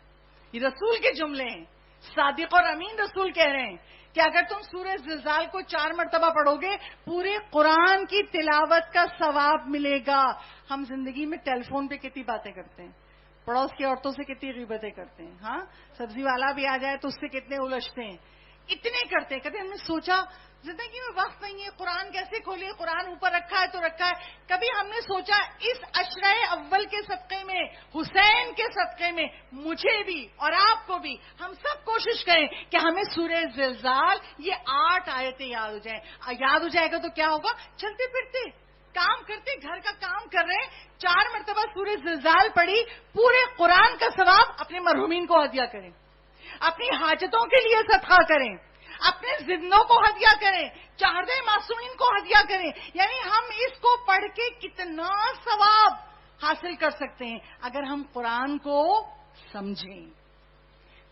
یہ رسول کے جملے ہیں، صادق اور امین رسول کہہ رہے ہیں کہ اگر تم سورہ زلزال کو 4 مرتبہ پڑھو گے پورے قرآن کی تلاوت کا ثواب ملے گا. ہم زندگی میں ٹیلی فون پہ کتنی باتیں کرتے ہیں، پڑوس کی عورتوں سے کتنی غیبتیں کرتے ہیں، ہاں سبزی والا بھی آ جائے تو اس سے کتنے الجھتے ہیں، اتنے کرتے ہیں. کبھی ہم نے سوچا زندگی میں وقت نہیں ہے، قرآن کیسے کھولے، قرآن اوپر رکھا ہے تو رکھا ہے. کبھی ہم نے سوچا اس عشرہ اول کے صدقے میں، حسین کے صدقے میں مجھے بھی اور آپ کو بھی ہم سب کوشش کریں کہ ہمیں سورہ زلزال یہ 8 آیتیں یاد ہو جائیں. یاد ہو جائے گا تو کیا ہوگا؟ چلتے پھرتے کام کرتے، گھر کا کام کر رہے ہیں، 4 مرتبہ سورہ زلزال پڑھی، پورے قرآن کا ثواب اپنے مرحومین کو ہدیہ کریں، اپنی حاجتوں کے لیے صدقہ کریں، اپنے زندوں کو ہدیہ کریں، چاہدے معصومین کو ہدیہ کریں. یعنی ہم اس کو پڑھ کے کتنا ثواب حاصل کر سکتے ہیں اگر ہم قرآن کو سمجھیں.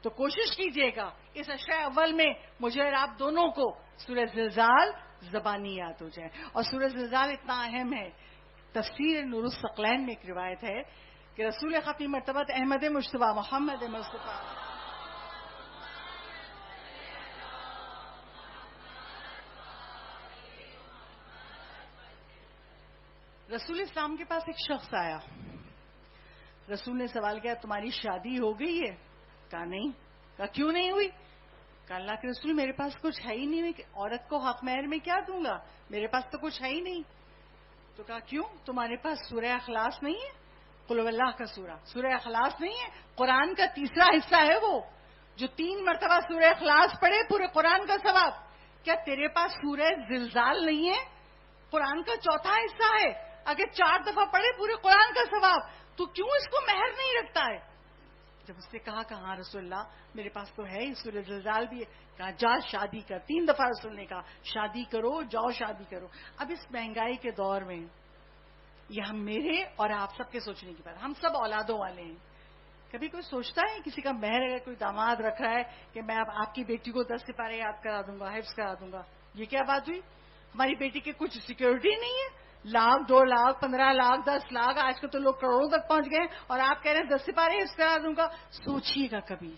تو کوشش کیجئے گا اس عشرہ اول میں مجھے اور آپ دونوں کو سورہ زلزال زبانی یاد ہو جائے. اور سورہ زلزال اتنا اہم ہے، تفسیر نور الثقلین میں ایک روایت ہے کہ رسول ختمی مرتبہ احمد مجتبیٰ محمد مصطفیٰ رسول اسلام کے پاس ایک شخص آیا. رسول نے سوال کیا تمہاری شادی ہو گئی ہے؟ کہا نہیں. کہا کیوں نہیں ہوئی؟ کہا اللہ کے رسول میرے پاس کچھ ہے ہی نہیں, کہ عورت کو حق مہر میں کیا دوں گا, میرے پاس تو کچھ ہے ہی نہیں. تو کہا کیوں, تمہارے پاس سورہ اخلاص نہیں ہے؟ قل هو اللہ کا سورہ اخلاص نہیں ہے؟ قرآن کا تیسرا حصہ ہے وہ, جو 3 مرتبہ سورہ اخلاص پڑھے پورے قرآن کا ثواب. کیا تیرے پاس سورہ زلزال نہیں ہے؟ قرآن کا چوتھا حصہ ہے, اگر 4 دفعہ پڑھے پورے قرآن کا ثواب, تو کیوں اس کو مہر نہیں رکھتا ہے؟ جب اس نے کہا کہ ہاں رسول اللہ میرے پاس تو ہے ہی, سورہ زلزال بھی ہے. کہا جا شادی کر. 3 دفعہ رسول نے کہا شادی کرو, جاؤ شادی کرو. اب اس مہنگائی کے دور میں یہ ہم میرے اور آپ سب کے سوچنے کی بات, ہم سب اولادوں والے ہیں. کبھی کوئی سوچتا ہے کسی کا مہر اگر کوئی داماد رکھ رہا ہے کہ میں اب آپ کی بیٹی کو 10 سپارے یاد کرا دوں گا, حفظ کرا دوں گا, یہ کیا بات ہوئی؟ ہماری بیٹی کی کچھ سیکورٹی نہیں ہے؟ 1 لاکھ 2 لاکھ 15 لاکھ 10 لاکھ, آج کل تو لوگ کروڑوں تک پہنچ گئے, اور آپ کہہ رہے ہیں 10 سپارے حفظ کرا دوں گا. سوچیے گا کبھی,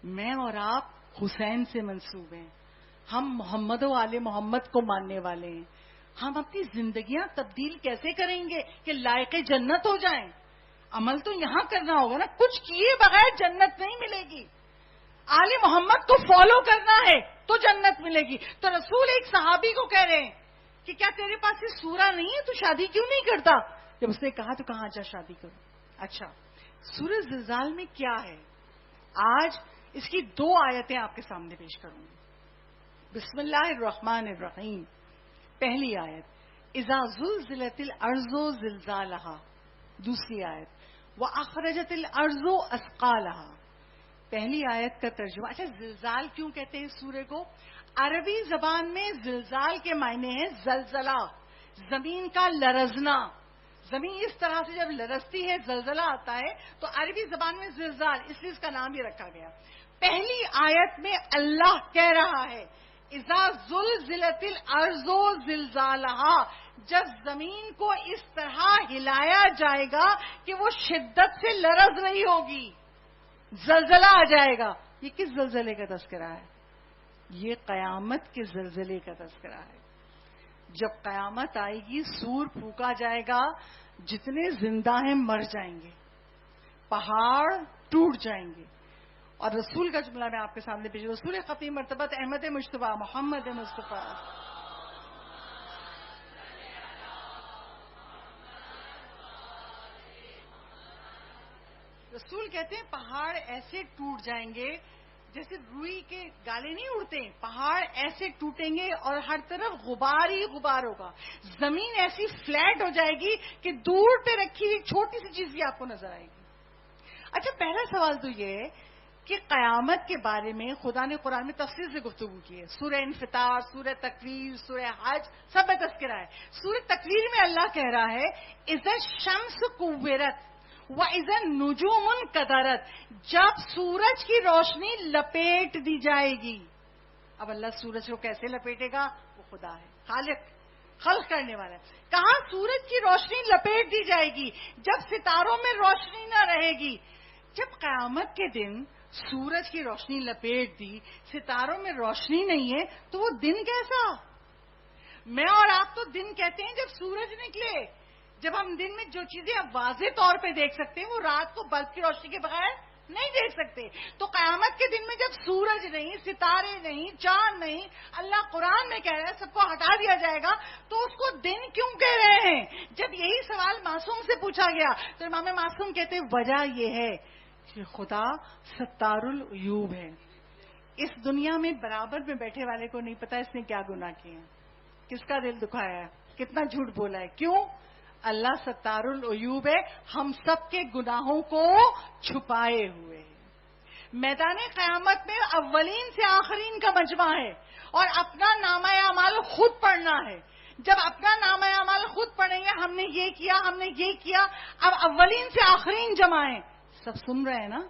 میں اور آپ حسین سے منسوب ہیں, ہم محمد و آل محمد کو ماننے والے ہیں. ہم اپنی زندگیاں تبدیل کیسے کریں گے کہ لائق جنت ہو جائیں؟ عمل تو یہاں کرنا ہوگا نا, کچھ کیے بغیر جنت نہیں ملے گی. آل محمد کو فالو کرنا ہے تو جنت ملے گی. تو رسول ایک صحابی کو کہہ رہے ہیں کہ کیا تیرے پاس یہ سورہ نہیں ہے, تو شادی کیوں نہیں کرتا؟ جب اس نے کہا تو کہاں جا شادی کرو. اچھا, سورہ زلزال میں کیا ہے؟ آج اس کی 2 آیتیں آپ کے سامنے پیش کروں گی. بسم اللہ الرحمن الرحیم. پہلی آیت اذا زلزلت الارض زلزالها. دوسری آیت واخرجت الارض اثقالها. پہلی آیت کا ترجمہ. اچھا, زلزال کیوں کہتے ہیں اس سورے کو؟ عربی زبان میں زلزال کے معنی ہے زلزلہ, زمین کا لرزنا. زمین اس طرح سے جب لرزتی ہے زلزلہ آتا ہے, تو عربی زبان میں زلزال, اس لیے اس کا نام ہی رکھا گیا. پہلی آیت میں اللہ کہہ رہا ہے اذا زلزلت الارض زلزالها, جب زمین کو اس طرح ہلایا جائے گا کہ وہ شدت سے لرز رہی ہوگی, زلزلہ آ جائے گا. یہ کس زلزلے کا تذکرہ ہے؟ یہ قیامت کے زلزلے کا تذکرہ ہے. جب قیامت آئے گی, سور پھونکا جائے گا, جتنے زندہ ہیں مر جائیں گے, پہاڑ ٹوٹ جائیں گے. اور رسول کا جملہ میں آپ کے سامنے پیش, رسول ختم مرتبت احمد مجتبیٰ محمد مصطفیٰ. رسول کہتے ہیں پہاڑ ایسے ٹوٹ جائیں گے جیسے روئی کے گالے نہیں اڑتے, پہاڑ ایسے ٹوٹیں گے اور ہر طرف غبار ہی غبار ہوگا. زمین ایسی فلیٹ ہو جائے گی کہ دور پہ رکھی ہوئی چھوٹی سی چیز بھی آپ کو نظر آئے گی. اچھا, پہلا سوال تو یہ ہے کہ قیامت کے بارے میں خدا نے قرآن میں تفصیل سے گفتگو کی ہے. سورہ انفطار, سورہ تکویر, سورہ حج, سب میں تذکرہ ہے. سورہ تکویر میں اللہ کہہ رہا ہے اذا الشمس کوورت وَإِذَا النُّجُومُ انْكَدَرَتْ, جب سورج کی روشنی لپیٹ دی جائے گی. اب اللہ سورج کو کیسے لپیٹے گا؟ وہ خدا ہے, خالق, خلق کرنے والا ہے. کہاں سورج کی روشنی لپیٹ دی جائے گی؟ جب ستاروں میں روشنی نہ رہے گی. جب قیامت کے دن سورج کی روشنی لپیٹ دی, ستاروں میں روشنی نہیں ہے, تو وہ دن کیسا؟ میں اور آپ تو دن کہتے ہیں جب سورج نکلے. جب ہم دن میں جو چیزیں اب واضح طور پہ دیکھ سکتے ہیں وہ رات کو بلب کی روشنی کے بغیر نہیں دیکھ سکتے. تو قیامت کے دن میں جب سورج نہیں, ستارے نہیں, چاند نہیں, اللہ قرآن میں کہہ رہا ہے سب کو ہٹا دیا جائے گا, تو اس کو دن کیوں کہہ رہے ہیں؟ جب یہی سوال معصوم سے پوچھا گیا تو امام معصوم کہتے ہیں وجہ یہ ہے کہ خدا ستار العیوب ہے. اس دنیا میں برابر میں بیٹھے والے کو نہیں پتا اس نے کیا گناہ کیے ہیں, کس کا دل دکھایا ہے, کتنا جھوٹ بولا ہے. کیوں؟ اللہ ستار العیوب ہے, ہم سب کے گناہوں کو چھپائے ہوئے ہے. میدان قیامت میں اولین سے آخرین کا مجمع ہے, اور اپنا نامہ اعمال خود پڑھنا ہے. جب اپنا نامہ اعمال خود پڑھیں گے, ہم نے یہ کیا, ہم نے یہ کیا, اب اولین سے آخرین جمع ہیں. سب سن رہے ہیں نا؟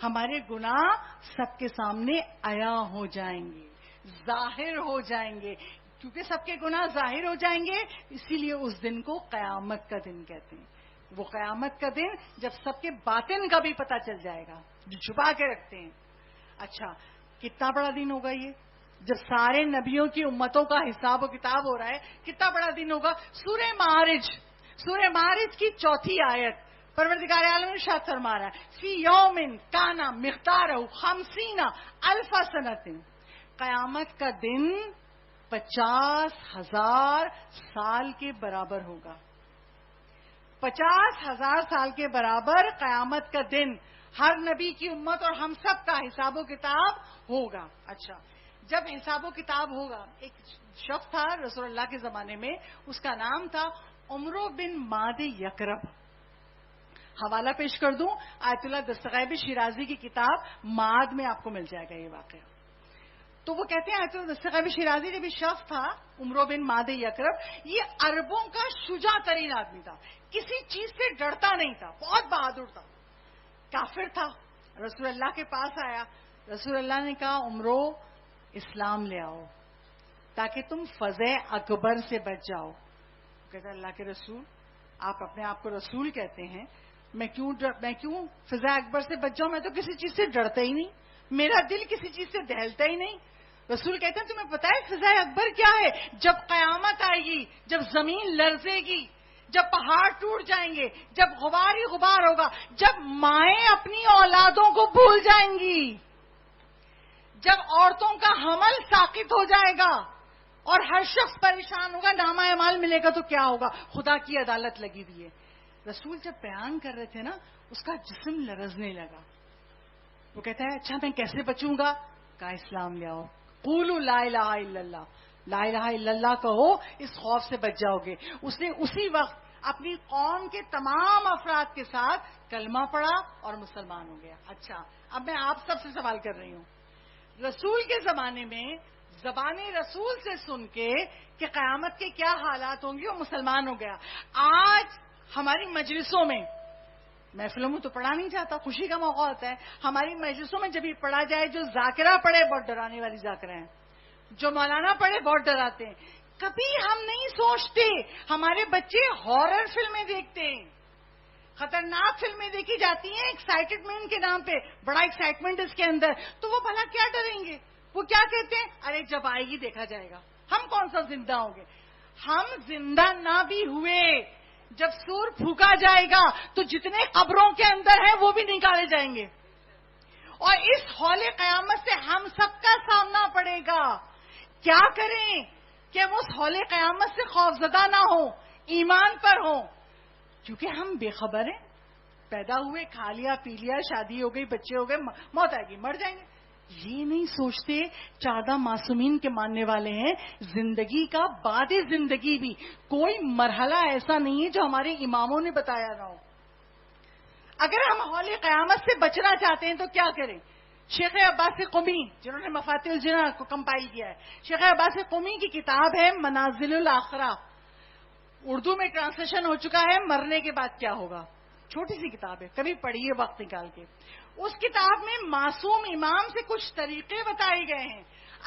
ہمارے گناہ سب کے سامنے عیا ہو جائیں گے, ظاہر ہو جائیں گے. کیونکہ سب کے گناہ ظاہر ہو جائیں گے, اسی لیے اس دن کو قیامت کا دن کہتے ہیں. وہ قیامت کا دن جب سب کے باطن کا بھی پتہ چل جائے گا, جو چھپا کے رکھتے ہیں. اچھا, کتنا بڑا دن ہوگا یہ, جب سارے نبیوں کی امتوں کا حساب و کتاب ہو رہا ہے. کتنا بڑا دن ہوگا. سورہ معارج کی 4تھی آیت, پروردگار عالم ارشاد فرما رہا ہے فی یوم کان مقدارہ 50,000 سنۃ، قیامت کا دن 50,000 سال کے برابر ہوگا. 50,000 سال کے برابر قیامت کا دن ہر نبی کی امت اور ہم سب کا حساب و کتاب ہوگا. اچھا، جب حساب و کتاب ہوگا، ایک شخص تھا رسول اللہ کے زمانے میں، اس کا نام تھا عمرو بن ماد یکرب. حوالہ پیش کر دوں، آیت اللہ دستغیب شیرازی کی کتاب ماد میں آپ کو مل جائے گا یہ واقعہ. تو وہ کہتے ہیں آیت اللہ دستغیب شیرازی جب شخص تھا عمرو بن ماد یکرب، یہ عربوں کا شجاع ترین آدمی تھا، کسی چیز سے ڈرتا نہیں تھا، بہت بہادر تھا، کافر تھا. رسول اللہ کے پاس آیا، رسول اللہ نے کہا عمرو اسلام لے آؤ تاکہ تم فضع اکبر سے بچ جاؤ. کہتا اللہ کے رسول، آپ اپنے آپ کو رسول کہتے ہیں، میں کیوں فضع اکبر سے بچ جاؤں؟ میں تو کسی چیز سے ڈرتا ہی نہیں، میرا دل کسی چیز سے دہلتا ہی نہیں. رسول کہتے ہیں تمہیں پتا ہے فضع اکبر کیا ہے؟ جب قیامت آئے گی، جب زمین لرزے گی، جب پہاڑ ٹوٹ جائیں گے، جب غبار ہی غبار ہوگا، جب مائیں اپنی اولادوں کو بھول جائیں گی، جب عورتوں کا حمل ساقط ہو جائے گا اور ہر شخص پریشان ہوگا، نامہ اعمال ملے گا تو کیا ہوگا؟ خدا کی عدالت لگی ہوئی ہے. رسول جب بیان کر رہے تھے نا، اس کا جسم لرزنے لگا. وہ کہتا ہے اچھا میں کیسے بچوں گا؟ کہا اسلام لے آؤ، قولوا لا الہ الا اللہ، لا الہ الا اللہ کہو، اس خوف سے بچ جاؤ گے. اس نے اسی وقت اپنی قوم کے تمام افراد کے ساتھ کلمہ پڑھا اور مسلمان ہو گیا. اچھا، اب میں آپ سب سے سوال کر رہی ہوں، رسول کے زمانے میں زبان رسول سے سن کے کہ قیامت کے کیا حالات ہوں گے وہ مسلمان ہو گیا. آج ہماری مجلسوں میں، محفلوں میں تو پڑھا نہیں جاتا، خوشی کا موقع ہوتا ہے، ہماری مجلسوں میں جب یہ پڑھا جائے، جو ذاکرہ پڑھے بہت ڈرانے والی ذاکرہ ہیں، جو مولانا پڑھے بہت ڈراتے ہیں. کبھی ہم نہیں سوچتے ہمارے بچے ہارر فلمیں دیکھتے ہیں، خطرناک فلمیں دیکھی جاتی ہیں ایکسائٹمنٹ کے نام پہ، بڑا ایکسائٹمنٹ اس کے اندر، تو وہ بھلا کیا ڈریں گے؟ وہ کیا کہتے ہیں؟ ارے جب آئے گی دیکھا جائے گا. ہم کون سا زندہ ہوں گے؟ ہم زندہ نہ بھی ہوئے، جب سور پھونکا جائے گا تو جتنے قبروں کے اندر ہیں وہ بھی نکالے جائیں گے، اور اس ہول قیامت سے ہم سب کا سامنا پڑے گا. کیا کریں کہ ہم اس ہول قیامت سے خوفزدہ نہ ہوں، ایمان پر ہوں، کیونکہ ہم بے خبر ہیں. پیدا ہوئے، کھا لیا پی لیا، شادی ہو گئی، بچے ہو گئے، موت آئے گی، مر جائیں گے. یہ نہیں سوچتے 14 معصومین کے ماننے والے ہیں، زندگی کا بعد زندگی بھی کوئی مرحلہ ایسا نہیں ہے جو ہمارے اماموں نے بتایا نہ ہو. اگر ہم ہول قیامت سے بچنا چاہتے ہیں تو کیا کریں؟ شیخ عباس قمی، جنہوں نے مفاتیح الجنان کو کمپائل کیا ہے، شیخ عباس قمی کی کتاب ہے منازل الاخرہ، اردو میں ٹرانسلیشن ہو چکا ہے مرنے کے بعد کیا ہوگا. چھوٹی سی کتاب ہے، کبھی پڑھیے وقت نکال کے. اس کتاب میں معصوم امام سے کچھ طریقے بتائے گئے ہیں،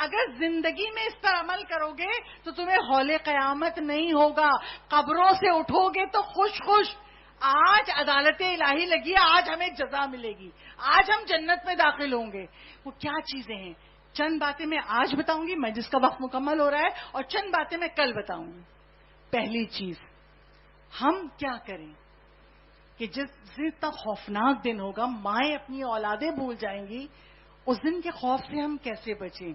اگر زندگی میں اس پر عمل کرو گے تو تمہیں ہول قیامت نہیں ہوگا، قبروں سے اٹھو گے تو خوش خوش. آج عدالت الہی لگی ہے، آج ہمیں جزا ملے گی، آج ہم جنت میں داخل ہوں گے. وہ کیا چیزیں ہیں؟ چند باتیں میں آج بتاؤں گی، میں جس کا وقت مکمل ہو رہا ہے، اور چند باتیں میں کل بتاؤں گی. پہلی چیز، ہم کیا کریں کہ جس دن تک خوفناک دن ہوگا، مائیں اپنی اولادیں بھول جائیں گی، اس دن کے خوف سے ہم کیسے بچیں؟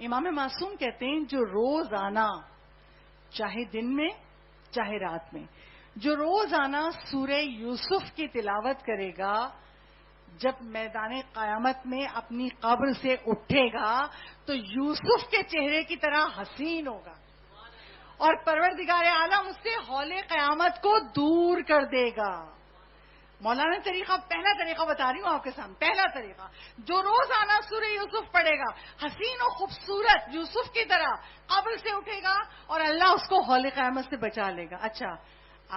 امام معصوم کہتے ہیں جو روزانہ، چاہے دن میں چاہے رات میں، جو روزانہ سورہ یوسف کی تلاوت کرے گا، جب میدان قیامت میں اپنی قبر سے اٹھے گا تو یوسف کے چہرے کی طرح حسین ہوگا، اور پروردگار عالم اس سے ہول قیامت کو دور کر دے گا. مولانا طریقہ، پہلا طریقہ بتا رہی ہوں آپ کے سامنے. پہلا طریقہ، جو روزانہ سورہ یوسف پڑھے گا، حسین و خوبصورت یوسف کی طرح قبر سے اٹھے گا اور اللہ اس کو ہول قیامت سے بچا لے گا. اچھا،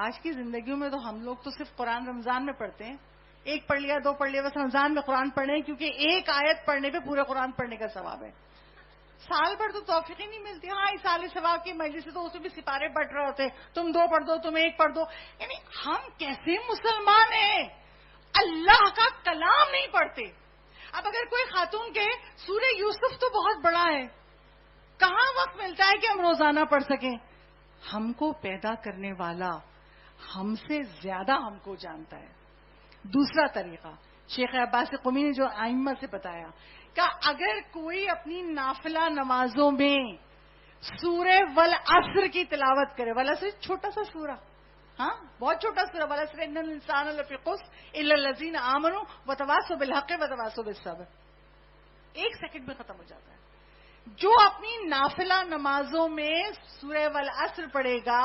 آج کی زندگیوں میں تو ہم لوگ تو صرف قرآن رمضان میں پڑھتے ہیں، ایک پڑھ لیا، 2 پڑھ لیا، بس رمضان میں قرآن پڑھیں کیونکہ ایک آیت پڑھنے پہ پورے قرآن پڑھنے کا ثواب ہے. سال بھر تو توفیق ہی نہیں ملتی. ہاں، اس سال ثواب کی مجلس سے تو اسے بھی سپارے بٹ رہے ہوتے، تم 2 پڑھ دو، تم 1 پڑھ دو. یعنی ہم کیسے مسلمان ہیں، اللہ کا کلام نہیں پڑھتے. اب اگر کوئی خاتون کے سورہ یوسف تو بہت بڑا ہے، کہاں وقت ملتا ہے کہ ہم روزانہ پڑھ سکیں؟ ہم کو پیدا کرنے والا، ہم سے زیادہ ہم کو جانتا ہے. دوسرا طریقہ شیخ عباس قمی نے جو ائمہ سے بتایا کہ اگر کوئی اپنی نافلہ نمازوں میں سورہ والعصر کی تلاوت کرے، والعصر چھوٹا سا سورہ، ہاں بہت چھوٹا سورہ، والعصر ان الانسان لفی خسر الا الذین آمنوا وتواصوا بالحق وتواصوا بالصبر، 1 سیکنڈ میں ختم ہو جاتا ہے. جو اپنی نافلہ نمازوں میں سورہ والعصر پڑھے گا،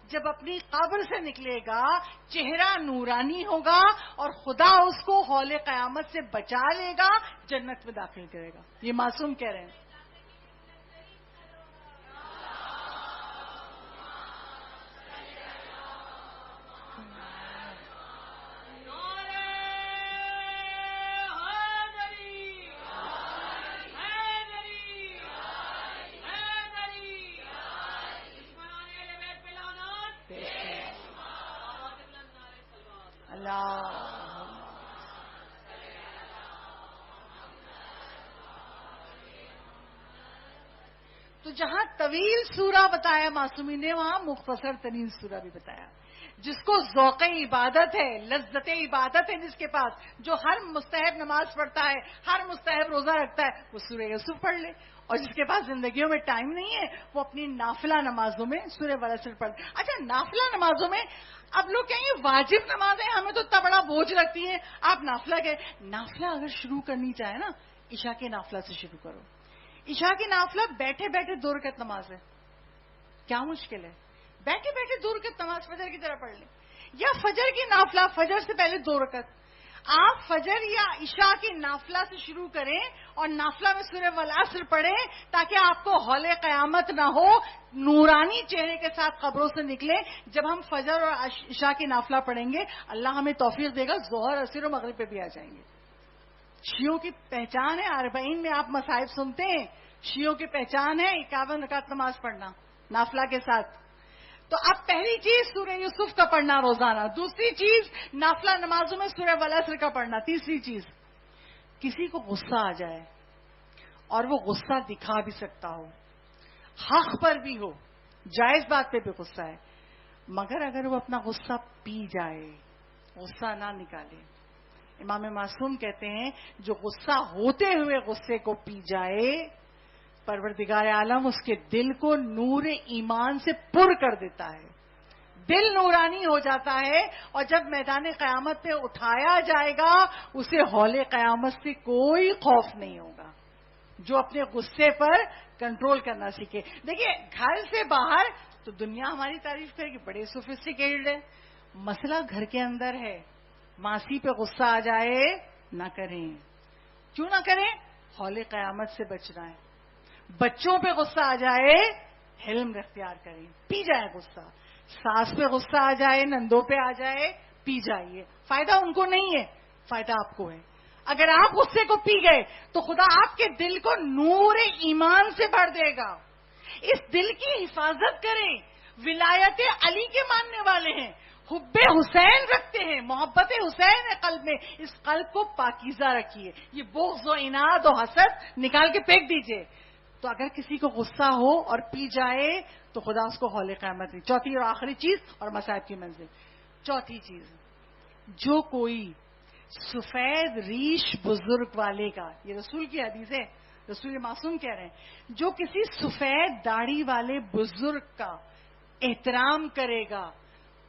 جب اپنی قبر سے نکلے گا چہرہ نورانی ہوگا اور خدا اس کو حول قیامت سے بچا لے گا، جنت میں داخل کرے گا. یہ معصوم کہہ رہے ہیں. تو جہاں طویل سورہ بتایا معصومی نے، وہاں مختصر ترین سورہ بھی بتایا. جس کو ذوق عبادت ہے، لذت عبادت ہے، جس کے پاس، جو ہر مستحب نماز پڑھتا ہے، ہر مستحب روزہ رکھتا ہے، وہ سورہ یوسف پڑھ لے. اور جس کے پاس زندگیوں میں ٹائم نہیں ہے، وہ اپنی نافلہ نمازوں میں سورہ والعصر پڑھ. اچھا، نافلہ نمازوں میں اب لوگ کہیں گے واجب نمازیں ہمیں تو اتنا بڑا بوجھ لگتی ہیں، آپ نافلہ کہ نافلہ اگر شروع کرنی چاہے نا، عشاء کے نافلہ سے شروع کرو. عشاء کی نافلہ بیٹھے بیٹھے 2 رکعت نماز ہے، کیا مشکل ہے؟ بیٹھے بیٹھے 2 رکعت نماز فجر کی طرح پڑھ لیں. یا فجر کی نافلہ، فجر سے پہلے 2 رکعت. آپ فجر یا عشاء کی نافلہ سے شروع کریں اور نافلہ میں سورہ والعصر پڑھیں تاکہ آپ کو حول قیامت نہ ہو، نورانی چہرے کے ساتھ قبروں سے نکلیں. جب ہم فجر اور عشاء کی نافلہ پڑھیں گے، اللہ ہمیں توفیق دے گا، ظہر عصر و مغرب پہ بھی آ جائیں گے. شیعوں کی پہچان ہے، 40 میں آپ مصائب سنتے ہیں، شیعوں کی پہچان ہے 51 رکعت نماز پڑھنا نافلہ کے ساتھ. تو اب پہلی چیز سورہ یوسف کا پڑھنا روزانہ، دوسری چیز نافلہ نمازوں میں سورہ والعصر کا پڑھنا، تیسری چیز کسی کو غصہ آ جائے اور وہ غصہ دکھا بھی سکتا ہو، حق پر بھی ہو، جائز بات پہ بھی غصہ ہے، مگر اگر وہ اپنا غصہ پی جائے، غصہ نہ نکالے. امام معصوم کہتے ہیں جو غصہ ہوتے ہوئے غصے کو پی جائے، پروردگار عالم اس کے دل کو نور ایمان سے پر کر دیتا ہے، دل نورانی ہو جاتا ہے، اور جب میدان قیامت پہ اٹھایا جائے گا اسے حول قیامت سے کوئی خوف نہیں ہوگا. جو اپنے غصے پر کنٹرول کرنا سیکھے. دیکھیے گھر سے باہر تو دنیا ہماری تعریف کرے گی، بڑے سوفسٹیکیٹڈ ہے، مسئلہ گھر کے اندر ہے. ماسی پہ غصہ آ جائے نہ کریں. کیوں نہ کریں؟ حول قیامت سے بچنا ہے. بچوں پہ غصہ آ جائے حلم اختیار کریں، پی جائے غصہ. ساس پہ غصہ آ جائے، نندوں پہ آ جائے، پی جائیے. فائدہ ان کو نہیں ہے، فائدہ آپ کو ہے. اگر آپ غصے کو پی گئے تو خدا آپ کے دل کو نور ایمان سے بھر دے گا. اس دل کی حفاظت کریں. ولایت علی کے ماننے والے ہیں، حب حسین رکھتے ہیں، محبت حسین ہے قلب میں. اس قلب کو پاکیزہ رکھیے. یہ بغض و عناد و حسد نکال کے پھینک دیجئے. تو اگر کسی کو غصہ ہو اور پی جائے تو خدا اس کو حول قیامت دی. چوتھی اور آخری چیز، اور مصائب کی منزل. چوتھی چیز، جو کوئی سفید ریش بزرگ والے کا، یہ رسول کی حدیث ہے، رسول معصوم کہہ رہے ہیں، جو کسی سفید داڑھی والے بزرگ کا احترام کرے گا،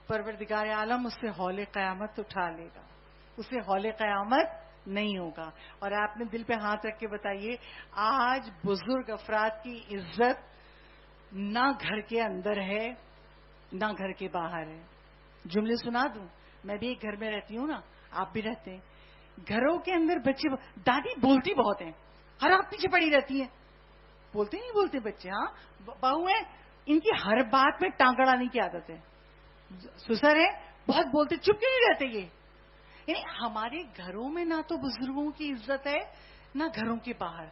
پروردگار عالم اس سے حول قیامت اٹھا لے گا، اسے حول قیامت نہیں ہوگا. اور آپ نے دل پہ ہاتھ رکھ کے بتائیے، آج بزرگ افراد کی عزت نہ گھر کے اندر ہے نہ گھر کے باہر ہے. جملے سنا دوں، میں بھی ایک گھر میں رہتی ہوں نا، آپ بھی رہتے ہیں. گھروں کے اندر بچے، دادی بولتی بہت ہیں، ہر آپ پیچھے پڑی رہتی ہیں، بولتے نہیں بولتے بچے. ہاں بہو ہیں، ان کی ہر بات میں ٹانگ اڑانے کی عادت ہے. سسر ہے، بہت بولتے، چپ کیوں نہیں رہتے یہ؟ یعنی ہمارے گھروں میں نہ تو بزرگوں کی عزت ہے نہ گھروں کے باہر.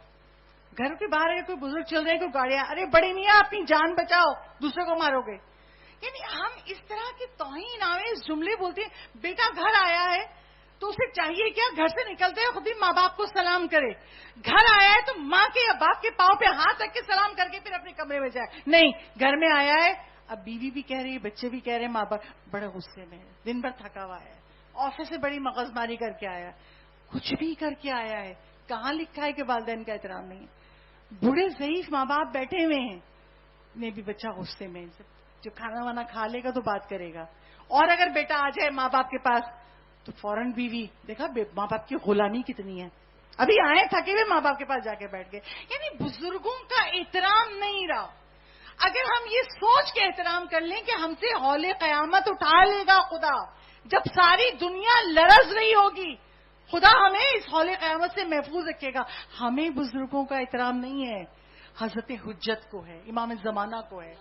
گھروں کے باہر اگر کوئی بزرگ چل رہے، کوئی گاڑیاں، ارے بڑے میاں اپنی جان بچاؤ، دوسرے کو مارو گے. یعنی ہم اس طرح کے توہین آمیز جملے بولتے ہیں. بیٹا گھر آیا ہے تو اسے چاہیے کیا، گھر سے نکلتے ہیں خود ہی ماں باپ کو سلام کرے. گھر آیا ہے تو ماں کے یا باپ کے پاؤں پہ ہاتھ رکھ کے سلام کر کے پھر اپنے کمرے میں جائے. نہیں، گھر میں آیا ہے اب بیوی بھی کہہ رہی ہے, بچے بھی کہہ رہے ہیں, ماں باپ بڑے غصے میں ہے, دن بھر تھکا ہوا ہے, آفس سے بڑی مغز ماری کر کے آیا, کچھ بھی کر کے آیا ہے, کہاں لکھا ہے کہ والدین کا احترام نہیں ہے. بوڑھے ضعیف ماں باپ بیٹھے ہوئے ہیں, نہیں بھی بچہ غصے میں, جو کھانا وانا کھا لے گا تو بات کرے گا. اور اگر بیٹا آ جائے ماں باپ کے پاس تو فوراً بیوی, دیکھا ماں باپ کی غلامی کتنی ہے, ابھی آئے تھکے ہوئے ماں باپ کے پاس جا کے بیٹھ گئے. یعنی بزرگوں کا احترام نہیں رہا. اگر ہم یہ سوچ کے احترام کر لیں کہ ہم سے ہول قیامت اٹھا لے گا خدا, جب ساری دنیا لرز رہی ہوگی, خدا ہمیں اس ہول قیامت سے محفوظ رکھے گا. ہمیں بزرگوں کا احترام نہیں ہے, حضرت حجت کو ہے, امام زمانہ کو ہے.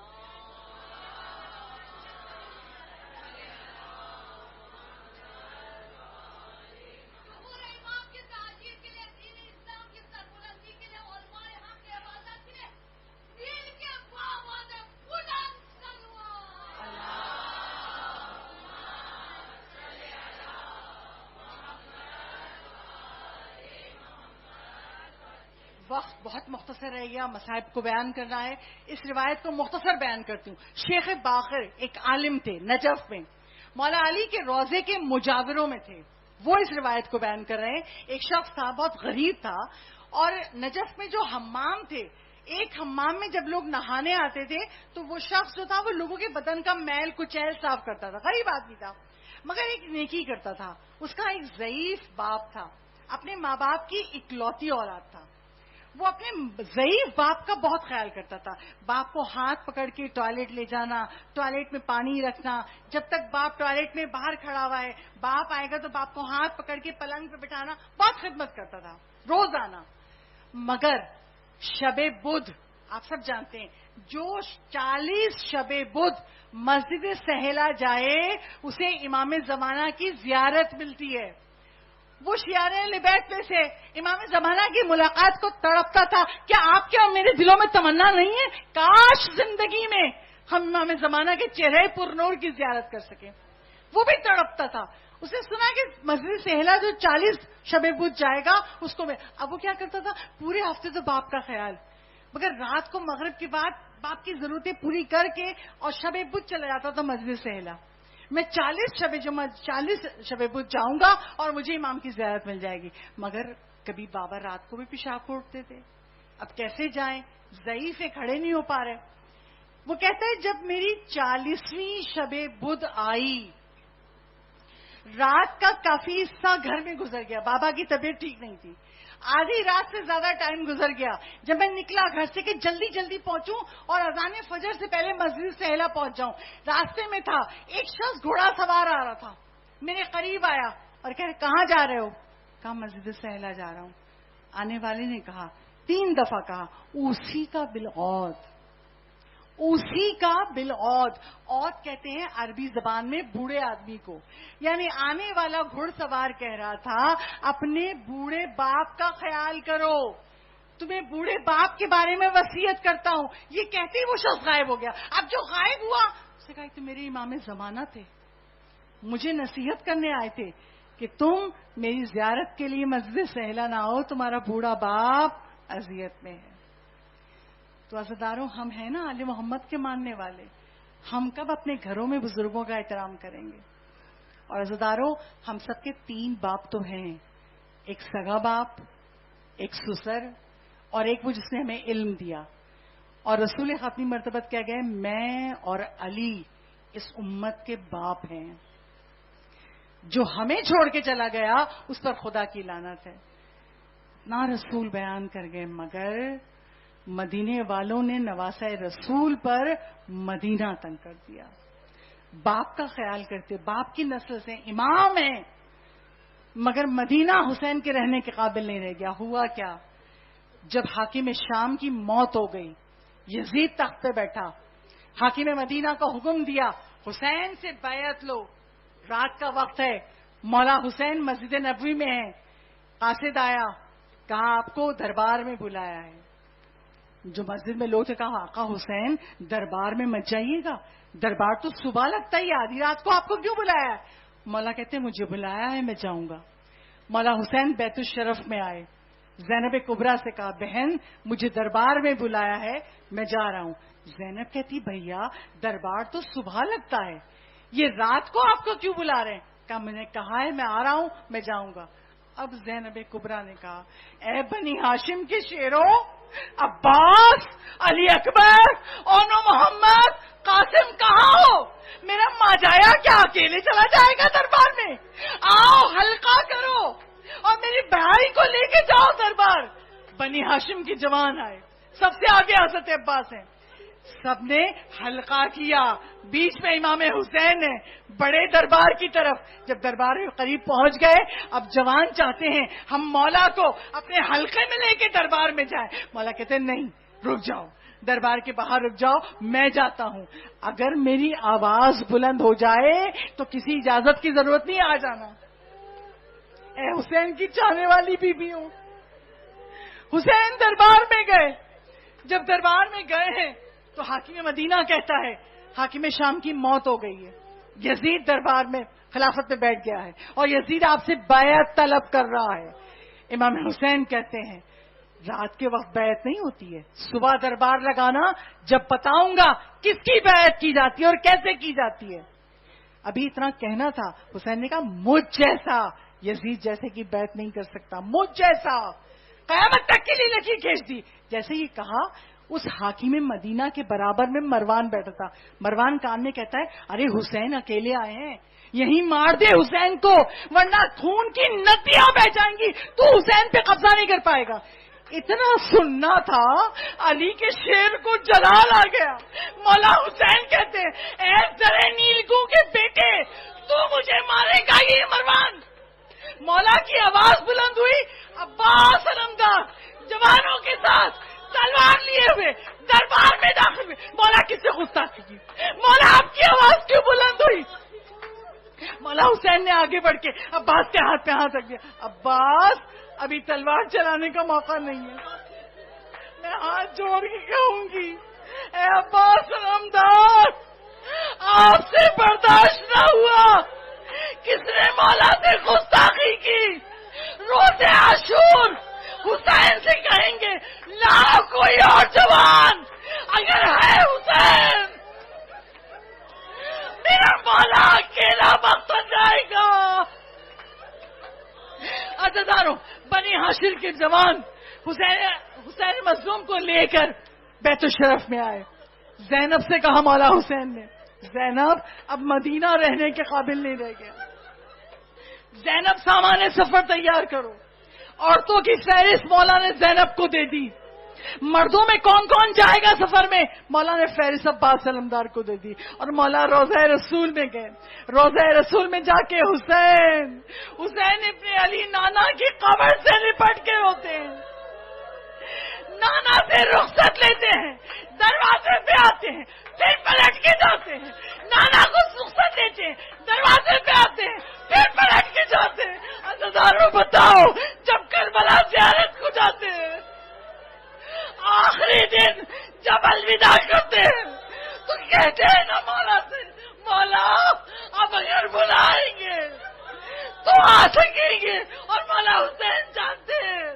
وقت بہت مختصر رہ گیا, مصائب کو بیان کرنا ہے. اس روایت کو مختصر بیان کرتی ہوں. شیخ باقر ایک عالم تھے نجف میں, مولا علی کے روضے کے مجاوروں میں تھے. وہ اس روایت کو بیان کر رہے ہیں. ایک شخص تھا, بہت غریب تھا, اور نجف میں جو حمام تھے, ایک حمام میں جب لوگ نہانے آتے تھے تو وہ شخص جو تھا وہ لوگوں کے بدن کا میل کچیل صاف کرتا تھا. غریب آدمی تھا مگر ایک نیکی کرتا تھا. اس کا ایک ضعیف باپ تھا, اپنے ماں باپ کی اکلوتی اولاد تھا. وہ اپنے ضعیف باپ کا بہت خیال کرتا تھا. باپ کو ہاتھ پکڑ کے ٹوائلٹ لے جانا, ٹوائلٹ میں پانی رکھنا, جب تک باپ ٹوائلٹ میں باہر کھڑا ہوا ہے باپ آئے گا تو باپ کو ہاتھ پکڑ کے پلنگ پہ بٹھانا, بہت خدمت کرتا تھا روزانہ. مگر شب بدھ, آپ سب جانتے ہیں, جو 40 شب بدھ مسجد سہیلا جائے اسے امام زمانہ کی زیارت ملتی ہے. وہ شیارے لبیٹ میں سے امام زمانہ کی ملاقات کو تڑپتا تھا. کیا آپ کے اور میرے دلوں میں تمنا نہیں ہے, کاش زندگی میں ہم امام زمانہ کے چہرے پر نور کی زیارت کر سکیں. وہ بھی تڑپتا تھا. اسے سنا کہ مسجد سہیلا جو 40 شب بدھ جائے گا اس کو. اب وہ کیا کرتا تھا, پورے ہفتے تو باپ کا خیال, مگر رات کو مغرب کے بعد باپ کی ضرورتیں پوری کر کے اور شب بدھ چلا جاتا تھا مسجد سہیلا. میں 40 شب بدھ جاؤں گا اور مجھے امام کی زیارت مل جائے گی. مگر کبھی بابا رات کو بھی پیشاب پھوڑتے تھے, اب کیسے جائیں, ضعیف ہے, کھڑے نہیں ہو پا رہے. وہ کہتا ہے جب میری 40ویں شب بدھ آئی, رات کا کافی حصہ گھر میں گزر گیا, بابا کی طبیعت ٹھیک نہیں تھی, آدھی رات سے زیادہ ٹائم گزر گیا. جب میں نکلا گھر سے کہ جلدی جلدی پہنچوں اور اذان فجر سے پہلے مسجد سہیلا پہنچ جاؤں, راستے میں تھا ایک شخص گھوڑا سوار آ رہا تھا, میرے قریب آیا اور کہہ رہے کہاں جا رہے ہو؟ کہا مسجد سہیلا جا رہا ہوں. آنے والے نے کہا, 3 دفعہ کہا, اسی کا بالعود, اسی کا بالعود. عود کہتے ہیں عربی زبان میں بوڑھے آدمی کو. یعنی آنے والا گھڑ سوار کہہ رہا تھا اپنے بوڑھے باپ کا خیال کرو, تمہیں بوڑھے باپ کے بارے میں وصیت کرتا ہوں. یہ کہتے ہی وہ شخص غائب ہو گیا. اب جو غائب ہوا اس نے کہا تو میرے امام زمانہ تھے, مجھے نصیحت کرنے آئے تھے کہ تم میری زیارت کے لیے مسجد سہیلا نہ ہو, تمہارا بوڑھا باپ اذیت میں ہے. تو عزیزداروں, ہم ہیں نا آل محمد کے ماننے والے, ہم کب اپنے گھروں میں بزرگوں کا احترام کریں گے؟ اور عزیزداروں, ہم سب کے 3 باپ تو ہیں, ایک سگا باپ, ایک سسر, اور ایک وہ جس نے ہمیں علم دیا. اور رسول خاتمی مرتبت کیا گئے, میں اور علی اس امت کے باپ ہیں. جو ہمیں چھوڑ کے چلا گیا اس پر خدا کی لعنت ہے. نہ رسول بیان کر گئے, مگر مدینے والوں نے نواسہ رسول پر مدینہ تنگ کر دیا. باپ کا خیال کرتے, باپ کی نسل سے امام ہیں, مگر مدینہ حسین کے رہنے کے قابل نہیں رہ گیا. ہوا کیا, جب حاکم شام کی موت ہو گئی, یزید تخت پہ بیٹھا, حاکم مدینہ کو حکم دیا حسین سے بیعت لو, رات کا وقت ہے, مولا حسین مسجد نبوی میں ہے. قاصد آیا, کہا آپ کو دربار میں بلایا ہے. جو مسجد میں لوگ تھے کہا آقا حسین دربار میں مت جائیے گا, دربار تو صبح لگتا ہی, آدھی رات کو آپ کو کیوں بلایا ہے؟ مولا کہتے ہیں مجھے بلایا ہے, میں جاؤں گا. مولا حسین بیت الشرف میں آئے, زینب کبریٰ سے کہا بہن مجھے دربار میں بلایا ہے, میں جا رہا ہوں. زینب کہتی بھیا دربار تو صبح لگتا ہے, یہ رات کو آپ کو کیوں بلا رہے ہیں؟ کہا میں نے کہا ہے میں آ رہا ہوں, میں جاؤں گا. اب زینب کبریٰ نے کہا اے بنی ہاشم کے شیروں, عباس, علی اکبر, اونو محمد, قاسم کہاں ہو؟ میرا ماجایا کیا اکیلے چلا جائے گا دربار میں؟ آؤ حلقہ کرو اور میری بھائی کو لے کے جاؤ دربار. بنی ہاشم کی جوان آئے, سب سے آگے حضرت عباس ہیں, سب نے حلقہ کیا, بیچ میں امام حسین ہیں بڑے دربار کی طرف. جب دربار کے قریب پہنچ گئے, اب جوان چاہتے ہیں ہم مولا کو اپنے حلقے میں لے کے دربار میں جائیں. مولا کہتے ہیں نہیں, رک جاؤ, دربار کے باہر رک جاؤ, میں جاتا ہوں. اگر میری آواز بلند ہو جائے تو کسی اجازت کی ضرورت نہیں, آ جانا. اے حسین کی چاہنے والی بیویوں, حسین دربار میں گئے. جب دربار میں گئے ہیں تو حاکم مدینہ کہتا ہے حاکم شام کی موت ہو گئی ہے, یزید دربار میں خلافت میں بیٹھ گیا ہے اور یزید آپ سے بیعت طلب کر رہا ہے. امام حسین کہتے ہیں رات کے وقت بیعت نہیں ہوتی ہے, صبح دربار لگانا, جب بتاؤں گا کس کی بیعت کی جاتی ہے اور کیسے کی جاتی ہے. ابھی اتنا کہنا تھا, حسین نے کہا مجھ جیسا یزید جیسے کی بیعت نہیں کر سکتا, مجھ جیسا. قیامت تک کے لیے لکیر کھینچ دی. جیسے ہی کہا اس حاکم مدینہ کے برابر میں مروان بیٹھا تھا. مروان کان میں کہتا ہے ارے حسین اکیلے آئے ہیں, یہی مار دے حسین کو ورنہ خون کی ندیاں بہ جائیں گی, تو حسین پہ قبضہ نہیں کر پائے گا. اتنا سننا تھا, علی کے شیر کو جلال آ گیا. مولا حسین کہتے اے زرے نیلگوں کے بیٹے, تو مجھے مارے گا یہ مروان؟ مولا کی آواز بلند ہوئی, عباس علمدار جوانوں کے ساتھ تلوار لیے ہوئے دربار میں داخل ہوئے. مولا کس سے گستاخی کی؟ مولا آپ کی آواز کیوں بلند ہوئی؟ مولا حسین نے آگے بڑھ کے عباس کے ہاتھ پہ ہاتھ رکھ دیا. عباس ابھی تلوار چلانے کا موقع نہیں ہے. میں ہاتھ جوڑ کے کہوں گی اے عباس علمدار, آپ سے برداشت نہ ہوا. کس نے مولا سے گستاخی کی؟ روز عاشور حسین سے کہیں گے لا کوئی اور جوان, اگر ہے حسین میرا مولا اکیلا مقتل جائے گا. عزیزانو, بنی ہاشم کے جوان حسین مظلوم کو لے کر بیت الشرف میں آئے. زینب سے کہا مولا حسین نے, زینب اب مدینہ رہنے کے قابل نہیں رہ گیا, زینب سامان سفر تیار کرو. عورتوں کی فہرست مولا نے زینب کو دے دی. مردوں میں کون کون جائے گا سفر میں, مولا نے فہرست عباس علمدار کو دے دی. اور مولا روضہ رسول میں گئے. روضہ رسول میں جا کے حسین ابن علی نانا کی قبر سے لپٹ کے روتے ہیں, نانا سے رخصت لیتے ہیں, دروازے پہ آتے ہیں, پھر پلٹ کے جاتے ہیں. نانا کو رخصت لیتے ہیں, دروازے پہ آتے ہیں, پھر پلٹ کے جاتے ہیں. عزیزانو بتاؤ, جب کربلا زیارت کو جاتے ہیں, آخری دن جب الوداع کرتے ہیں تو کہتے ہیں نا مولا سے, مولا اب اگر بلائیں گے تو آ سکیں گے. اور مولا حسین جانتے ہیں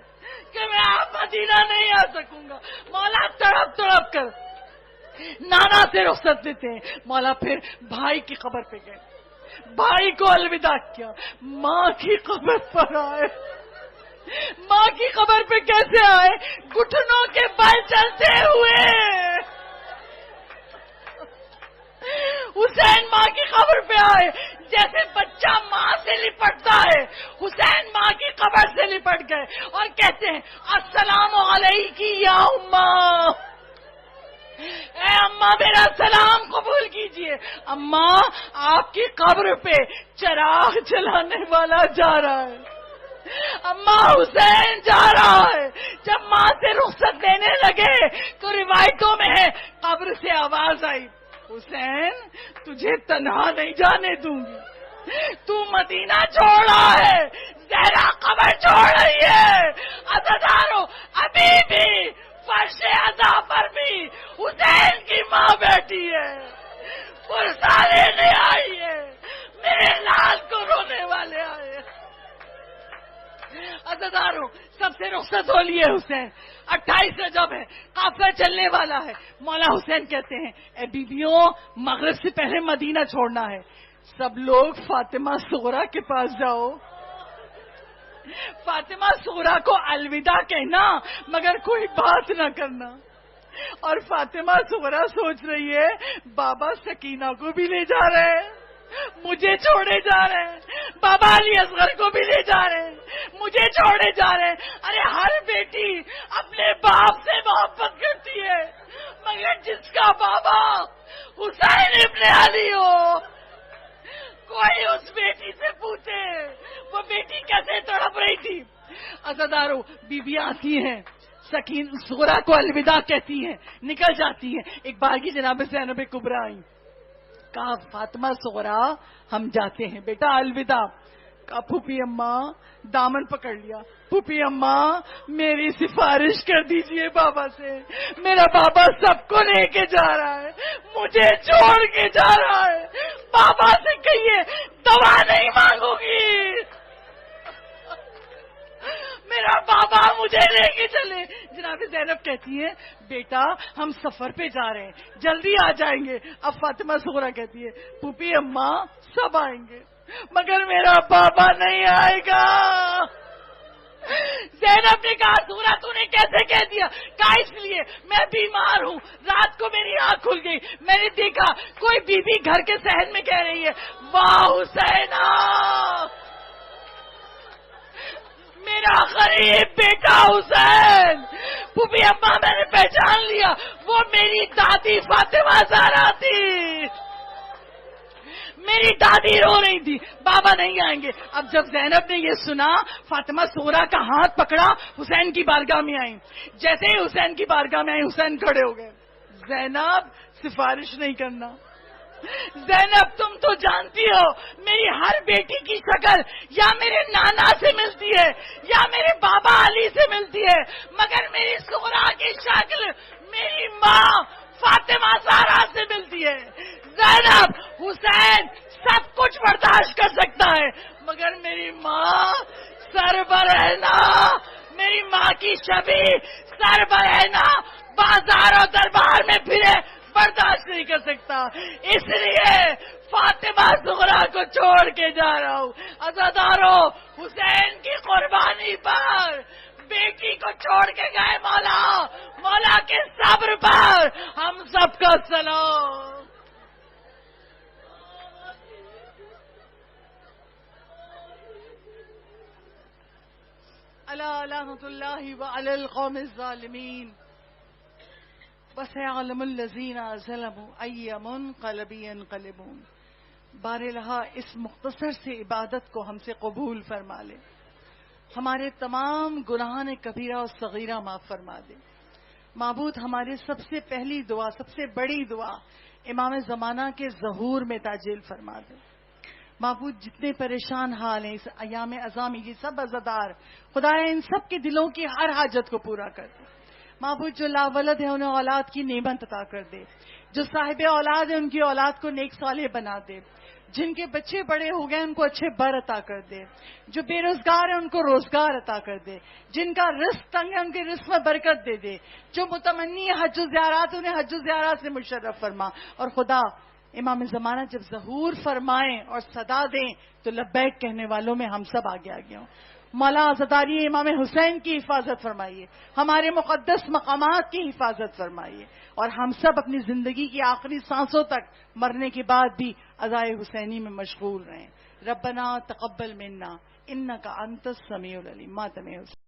کہ میں آپ مدینہ نہیں آ سکوں گا. مولا تڑپ تڑپ کر نانا سے رخصت دیتے ہیں. مولا پھر بھائی کی قبر پہ گئے, بھائی کو الوداع کیا. ماں کی قبر پر آئے. ماں کی قبر پہ کیسے آئے؟ گھٹنوں کے بل چلتے ہوئے. حسین ماں کی قبر پہ آئے جیسے بچہ ماں سے لپٹتا ہے. حسین ماں کی قبر سے لپٹ گئے اور کہتے ہیں السلام علیکی یا اماں, اے اماں میرا سلام قبول کیجئے. اماں آپ کی قبر پہ چراغ جلانے والا جا رہا ہے, اماں حسین جا رہا ہے. جب ماں سے رخصت لینے لگے تو روایتوں میں ہے قبر سے آواز آئی, حسین تجھے تنہا نہیں جانے دوں گی, تو مدینہ چھوڑا ہے, زہرا قبر چھوڑ رہی ہے. عزیزانو, ابھی بھی فرش عزا پر بھی حسین کی ماں بیٹھی ہے, پرسا لینے آئی ہے, میرے لال کو رونے والے آئے. عزیزانو, سب سے رخصت ہو لیے حسین. 28 رجب ہے, قافلہ چلنے والا ہے. مولا حسین کہتے ہیں اے بیویوں, مغرب سے پہلے مدینہ چھوڑنا ہے. سب لوگ فاطمہ صغریٰ کے پاس جاؤ. فاطمہ صغریٰ کو الوداع کہنا مگر کوئی بات نہ کرنا. اور فاطمہ صغریٰ سوچ رہی ہے بابا سکینہ کو بھی لے جا رہے ہیں, مجھے چھوڑے جا رہے ہیں, بابا علی اصغر کو بھی لے جا رہے ہیں, مجھے چھوڑے جا رہے ہیں. ارے ہر بیٹی اپنے باپ سے محبت کرتی ہے, مگر جس کا بابا حسین ابن علی ہو, کوئی اس بیٹی سے پوچھے وہ بیٹی کیسے تڑپ رہی تھی. عزادارو, بیویاں آتی ہیں, سکین صغریٰ کو الوداع کہتی ہیں, نکل جاتی ہیں. ایک بار کی جناب زینب کبریٰ آئی, کہا فاطمہ صغریٰ ہم جاتے ہیں, بیٹا الوداع. کہا پھوپھی اماں, دامن پکڑ لیا, پھوپھی اماں میری سفارش کر دیجئے بابا سے, میرا بابا سب کو لے کے جا رہا ہے, مجھے چھوڑ کے جا رہا ہے. بابا سے کہیے دوا نہیں مانگوں گی, میرا بابا مجھے لے کے چلے. جناب زینب کہتی ہے بیٹا ہم سفر پہ جا رہے ہیں, جلدی آ جائیں گے. اب فاطمہ صغریٰ کہتی ہے پھوپھی اماں سب آئیں گے مگر میرا بابا نہیں آئے گا. زینب نے کہا صغریٰ تو نے کیسے کہہ دیا؟ کہا اس لیے میں بیمار ہوں, رات کو میری آنکھ کھل گئی, میں نے دیکھا کوئی بیوی گھر کے صحن میں کہہ رہی ہے واہ حسینہ میرا غریب بیٹا حسین. پھوپھی اماں میں نے پہچان لیا, وہ میری دادی فاطمہ زہرا تھی. میری دادی رو رہی تھی, بابا نہیں آئیں گے. اب جب زینب نے یہ سنا, فاطمہ صغریٰ کا ہاتھ پکڑا, حسین کی بارگاہ میں آئی. جیسے ہی حسین کی بارگاہ میں آئی, حسین کھڑے ہو گئے. زینب سفارش نہیں کرنا. زینب تم تو جانتی ہو میری ہر بیٹی کی شکل یا میرے نانا سے ملتی ہے یا میرے بابا علی سے ملتی ہے, مگر میری صغریٰ کی شکل میری ماں فاطمہ زہرا سے ملتی ہے. زینب حسین سب کچھ برداشت کر سکتا ہے مگر میری ماں سر برہنہ, میری ماں کی شبیہ سر برہنہ بازار و دربار میں پھرے برداشت نہیں کر سکتا. اس لیے فاطمہ صغریٰ کو چھوڑ کے جا رہا ہوں. عزادارو, حسین کی قربانی پر بیٹی کو چھوڑ کے گئے مولا, مولا کے صبر پر ہم سب کا سلام. الا لعنۃ اللہ وعلی القوم الظالمین وسيعلم الذين ظلموا أي منقلب ينقلبون. بار الہا اس مختصر سے عبادت کو ہم سے قبول فرما لے, ہمارے تمام گناہان کبیرہ اور صغیرہ معاف فرما دے. معبود ہماری سب سے پہلی دعا, سب سے بڑی دعا امام زمانہ کے ظہور میں تاجیل فرما دے. معبود جتنے پریشان حال ہیں اس ایام عظام میں, یہ سب عزادار, خدایا ان سب کے دلوں کی ہر حاجت کو پورا کر دے. معبود جو لاولد ہے انہیں اولاد کی نعمت عطا کر دے, جو صاحب اولاد ہے ان کی اولاد کو نیک صالح بنا دے, جن کے بچے بڑے ہو گئے ان کو اچھے بر عطا کر دے, جو بے روزگار ہیں ان کو روزگار عطا کر دے, جن کا رزق تنگ ہے ان کے رزق میں برکت دے دے, جو متمنی حج و زیارات انہیں حج و زیارات سے مشرف فرما. اور خدا امام زمانہ جب ظہور فرمائیں اور صدا دیں تو لبیک کہنے والوں میں ہم سب آگے آگے ہوں. مولا عزاداری امام حسین کی حفاظت فرمائیے, ہمارے مقدس مقامات کی حفاظت فرمائیے, اور ہم سب اپنی زندگی کی آخری سانسوں تک مرنے کے بعد بھی ادائے حسینی میں مشغول رہیں. ربنا تقبل منا انک انت السمیع العلیم. ماتم حسین.